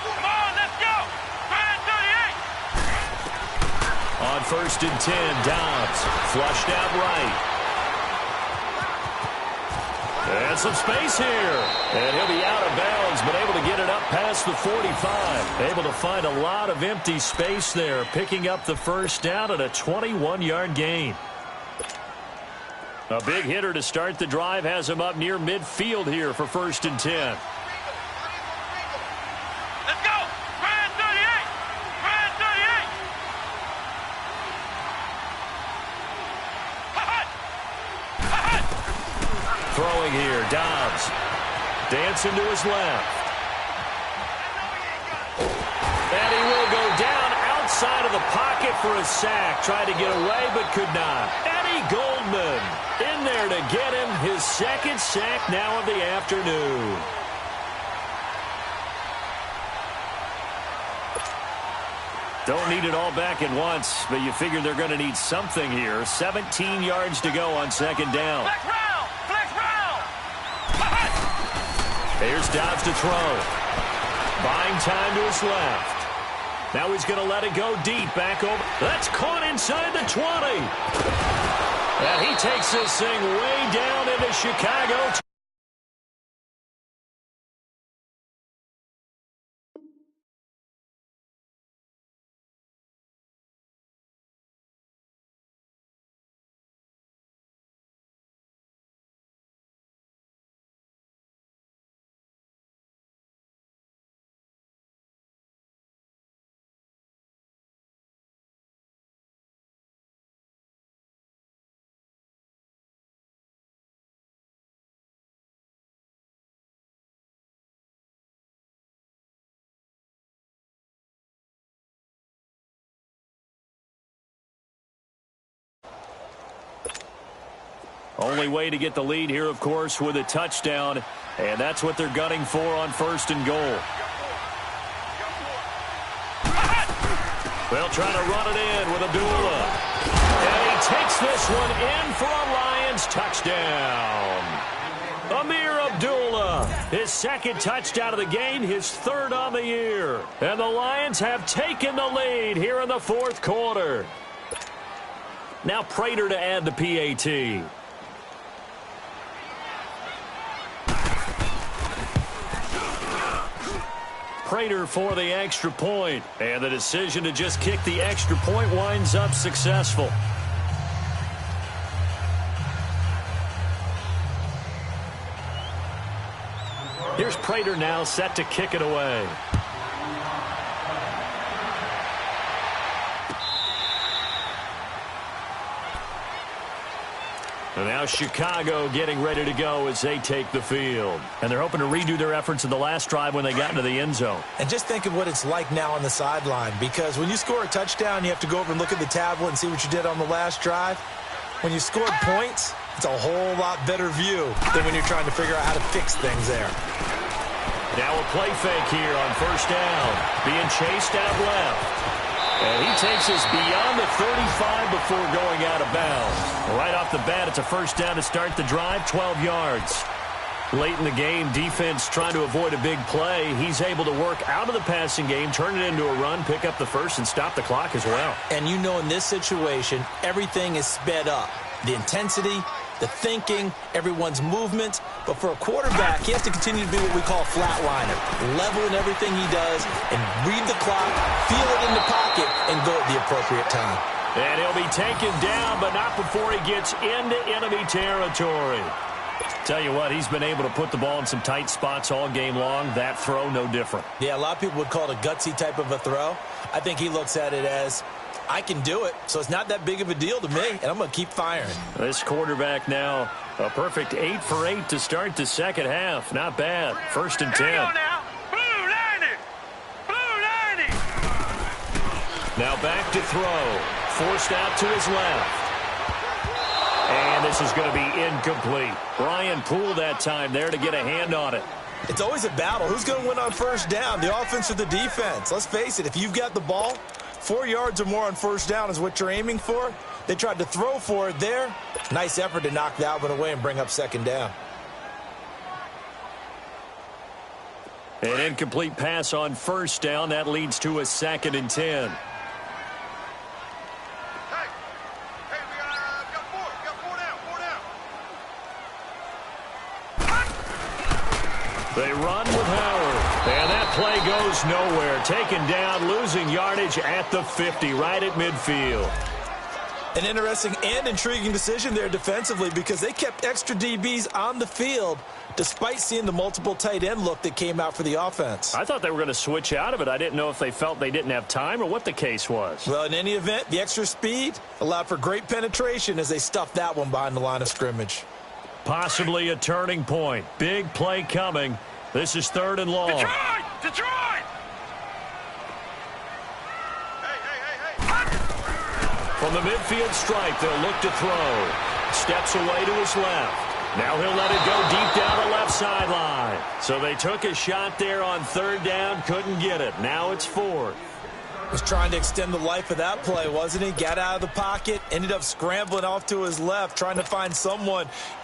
Come on, let's go! on 1st and 10. Dobbs flushed out right. And some space here. And he'll be out of bounds, but able to get it up past the 45. Able to find a lot of empty space there, picking up the first down at a 21-yard gain. A big hitter to start the drive has him up near midfield here for 1st and 10. Let's go! Brand 38! Brand 38! Throwing here, Dobbs. Dancing to his left. And he will go down outside of the pocket for a sack. Tried to get away, but could not. Eddie Goldman in there to get him his second sack now of the afternoon. Don't need it all back at once, but you figure they're going to need something here. 17 yards to go on 2nd down. Flex round! Flex round! Here's Dobbs to throw. Buying time to his left. Now he's going to let it go deep back over. That's caught inside the 20. And he takes this thing way down into Chicago. Only way to get the lead here, of course, with a touchdown. And that's what they're gunning for on 1st and goal. They'll try to run it in with Abdullah. And he takes this one in for a Lions touchdown. Amir Abdullah, his second touchdown of the game, his 3rd on the year. And the Lions have taken the lead here in the 4th quarter. Now Prater to add the PAT. Prater for the extra point. And the decision to just kick the extra point winds up successful. Here's Prater now set to kick it away. And now Chicago getting ready to go as they take the field. And they're hoping to redo their efforts in the last drive when they got into the end zone. And just think of what it's like now on the sideline, because when you score a touchdown, you have to go over and look at the tablet and see what you did on the last drive. When you scored points, it's a whole lot better view than when you're trying to figure out how to fix things there. Now a play fake here on 1st down. Being chased out left. And he takes us beyond the 35 before going out of bounds. Right off the bat, it's a 1st down to start the drive, 12 yards. Late in the game, defense trying to avoid a big play. He's able to work out of the passing game, turn it into a run, pick up the first, and stop the clock as well. And you know in this situation, everything is sped up. The intensity, the thinking, everyone's movement. But for a quarterback, he has to continue to be what we call a flatliner. Level in everything he does and read the clock, feel it in the pocket, and go at the appropriate time. And he'll be taken down, but not before he gets into enemy territory. Tell you what, he's been able to put the ball in some tight spots all game long. That throw, no different. Yeah, a lot of people would call it a gutsy type of a throw. I think he looks at it as, I can do it, so it's not that big of a deal to me, and I'm going to keep firing. This quarterback now, a perfect 8 for 8 to start the second half. Not bad. 1st and 10. Now. Blue 90. Blue 90. Now back to throw. Forced out to his left. And this is going to be incomplete. Brian Poole that time there to get a hand on it. It's always a battle. Who's going to win on 1st down, the offense or the defense? Let's face it, if you've got the ball, 4 yards or more on 1st down is what you're aiming for. They tried to throw for it there. Nice effort to knock that one away and bring up 2nd down. An incomplete pass on 1st down. That leads to a 2nd and 10. They run with Howard. And that play goes nowhere. Taken down, losing yardage at the 50, right at midfield. An interesting and intriguing decision there defensively because they kept extra DBs on the field despite seeing the multiple tight end look that came out for the offense. I thought they were going to switch out of it. I didn't know if they felt they didn't have time or what the case was. Well, in any event, the extra speed allowed for great penetration as they stuffed that one behind the line of scrimmage. Possibly a turning point. Big play coming. This is 3rd and long. Detroit! Detroit! From the midfield stripe, they'll look to throw. Steps away to his left. Now he'll let it go deep down the left sideline. So they took a shot there on 3rd down, couldn't get it. Now it's 4th. Was trying to extend the life of that play, wasn't he? Got out of the pocket, ended up scrambling off to his left, trying to find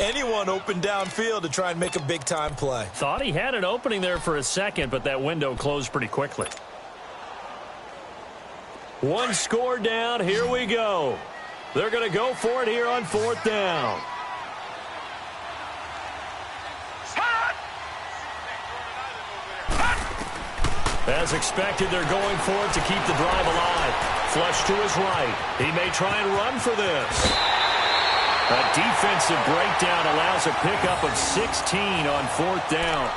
anyone open downfield to try and make a big-time play. Thought he had an opening there for a second, but that window closed pretty quickly. One score down, here we go. They're going to go for it here on 4th down. As expected, they're going for it to keep the drive alive. Flush to his right. He may try and run for this. A defensive breakdown allows a pickup of 16 on 4th down.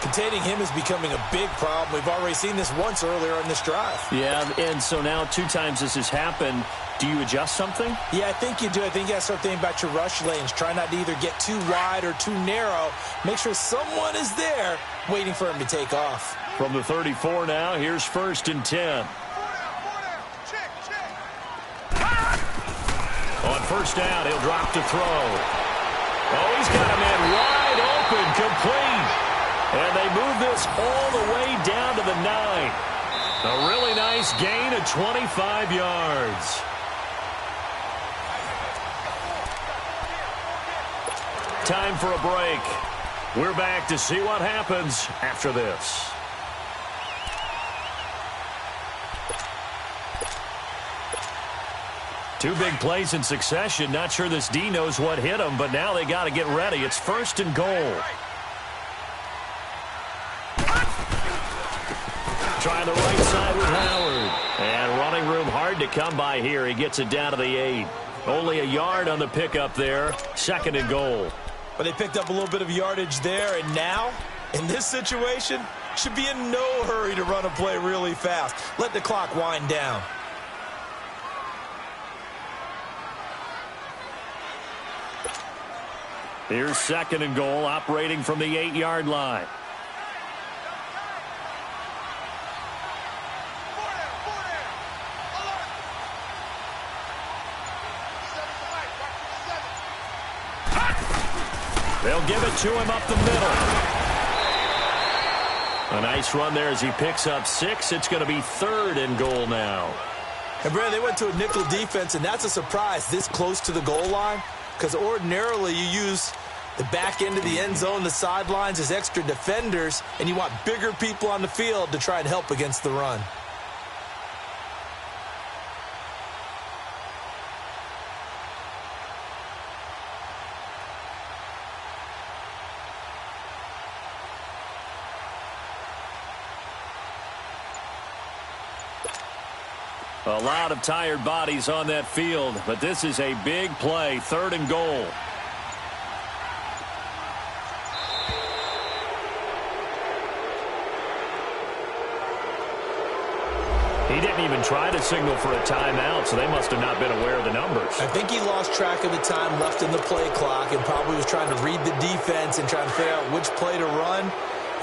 Containing him is becoming a big problem. We've already seen this once earlier in this drive. Yeah, and so now 2 times this has happened. Do you adjust something? Yeah, I think you do. I think you got to start thinking about your rush lanes. Try not to either get too wide or too narrow. Make sure someone is there waiting for him to take off. From the 34 now, here's 1st and 10. On 1st down, he'll drop to throw. Oh, he's got a man wide open, complete. And they move this all the way down to the 9. A really nice gain of 25 yards. Time for a break. We're back to see what happens after this. Two big plays in succession. Not sure this D knows what hit him, but now they got to get ready. It's 1st and goal. Trying the right side with Howard. And running room hard to come by here. He gets it down to the 8. Only a yard on the pickup there. 2nd and goal. But they picked up a little bit of yardage there, and now, in this situation, should be in no hurry to run a play really fast. Let the clock wind down. Here's 2nd and goal, operating from the 8-yard line. They'll give it to him up the middle. A nice run there as he picks up 6. It's going to be 3rd and goal now. And, Brad, they went to a nickel defense, and that's a surprise this close to the goal line because ordinarily you use the back end of the end zone, the sidelines as extra defenders, and you want bigger people on the field to try and help against the run. A lot of tired bodies on that field, but this is a big play, 3rd and goal. He didn't even try to signal for a timeout, so they must have not been aware of the numbers. I think he lost track of the time left in the play clock and probably was trying to read the defense and trying to figure out which play to run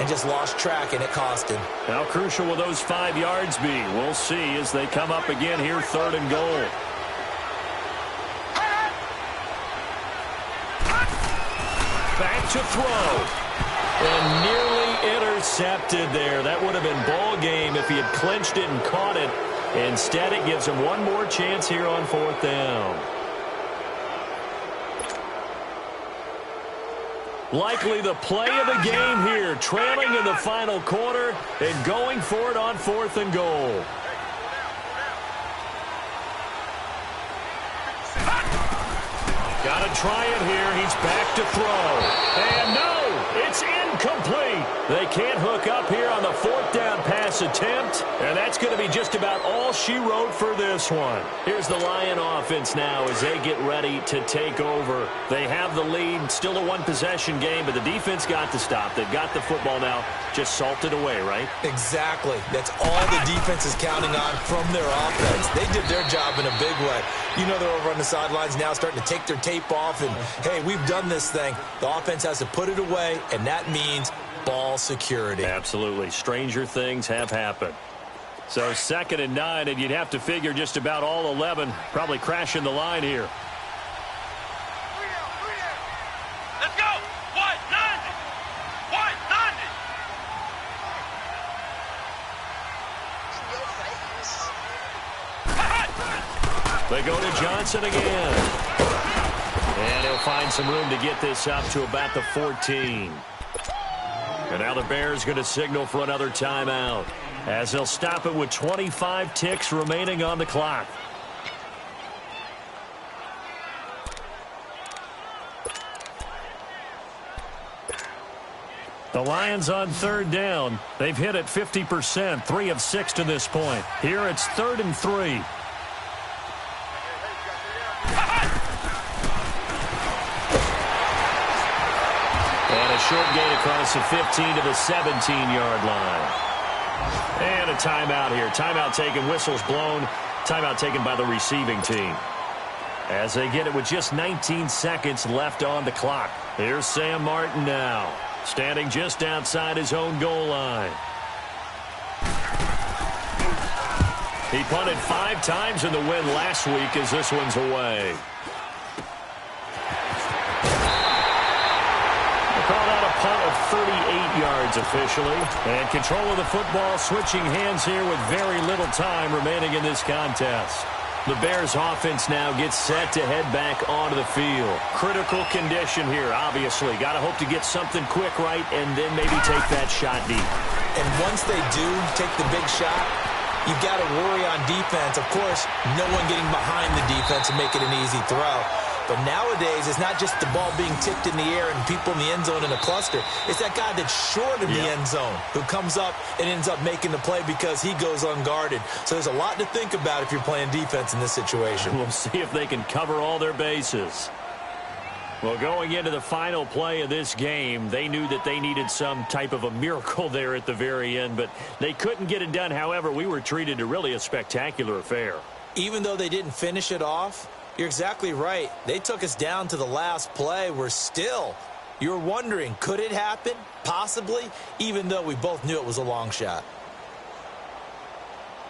and just lost track, and it cost him. How crucial will those 5 yards be? We'll see as they come up again here, 3rd and goal. Back to throw. And nearly intercepted there. That would have been ball game if he had clinched it and caught it. Instead, it gives him one more chance here on 4th down. Likely the play of the game here, trailing in the final quarter and going for it on 4th and goal. Got to try it here. He's back to throw. And no, it's incomplete. They can't hook up here on the fourth down pass attempt, and that's going to be just about all she wrote for this one. Here's the Lion offense now as they get ready to take over. They have the lead, still a one-possession game, but the defense got to stop. They've got the football now, just salted away, right? Exactly. That's all the defense is counting on from their offense. They did their job in a big way. You know they're over on the sidelines now starting to take their tape off, and, hey, we've done this thing. The offense has to put it away, and that means ball security. Absolutely. Stranger things have happened. So 2nd and 9, and you'd have to figure just about all 11 probably crashing the line here. Let's go. 190. 190. They go to Johnson again. And he'll find some room to get this up to about the 14. And now the Bears going to signal for another timeout as they'll stop it with 25 ticks remaining on the clock. The Lions on 3rd down. They've hit it 50%, 3 of 6 to this point. Here it's 3rd and 3. And a short gain across the 15 to the 17-yard line. And a timeout here. Timeout taken, whistles blown. Timeout taken by the receiving team. As they get it with just 19 seconds left on the clock. Here's Sam Martin now, standing just outside his own goal line. He punted 5 times in the win last week as this one's away. Called out a punt of 38 yards officially. And control of the football switching hands here with very little time remaining in this contest. The Bears offense now gets set to head back onto the field. Critical condition here, obviously. Got to hope to get something quick right and then maybe take that shot deep. And once they do take the big shot, you've got to worry on defense. Of course, no one getting behind the defense and make it an easy throw. But nowadays, it's not just the ball being tipped in the air and people in the end zone in a cluster. It's that guy that's short of the end zone who comes up and ends up making the play because he goes unguarded. So there's a lot to think about if you're playing defense in this situation. We'll see if they can cover all their bases. Well, going into the final play of this game, they knew that they needed some type of a miracle there at the very end, but they couldn't get it done. However, we were treated to really a spectacular affair. Even though they didn't finish it off, you're exactly right. They took us down to the last play. You're wondering, could it happen? Possibly, even though we both knew it was a long shot.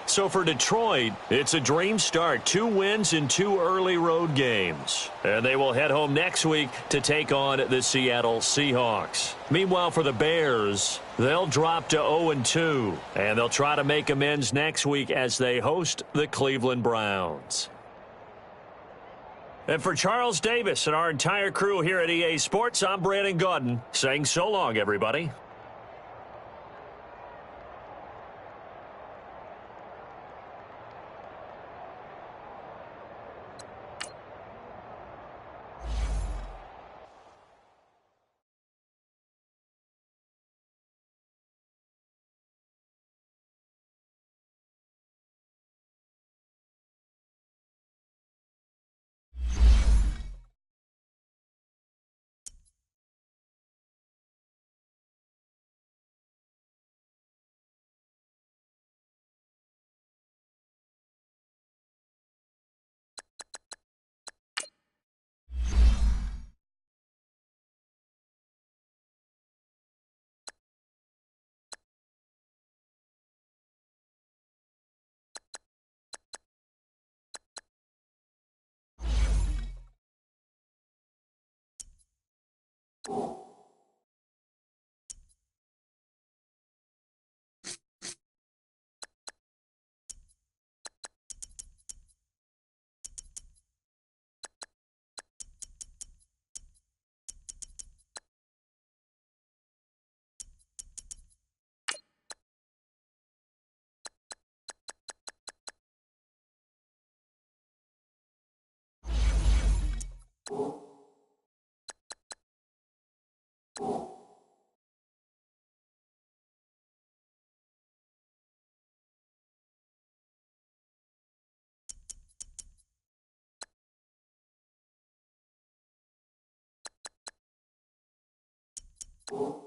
So for Detroit, it's a dream start. 2 wins in 2 early road games. And they will head home next week to take on the Seattle Seahawks. Meanwhile, for the Bears, they'll drop to 0-2. And they'll try to make amends next week as they host the Cleveland Browns. And for Charles Davis and our entire crew here at EA Sports, I'm Brandon Gaudin saying so long, everybody. you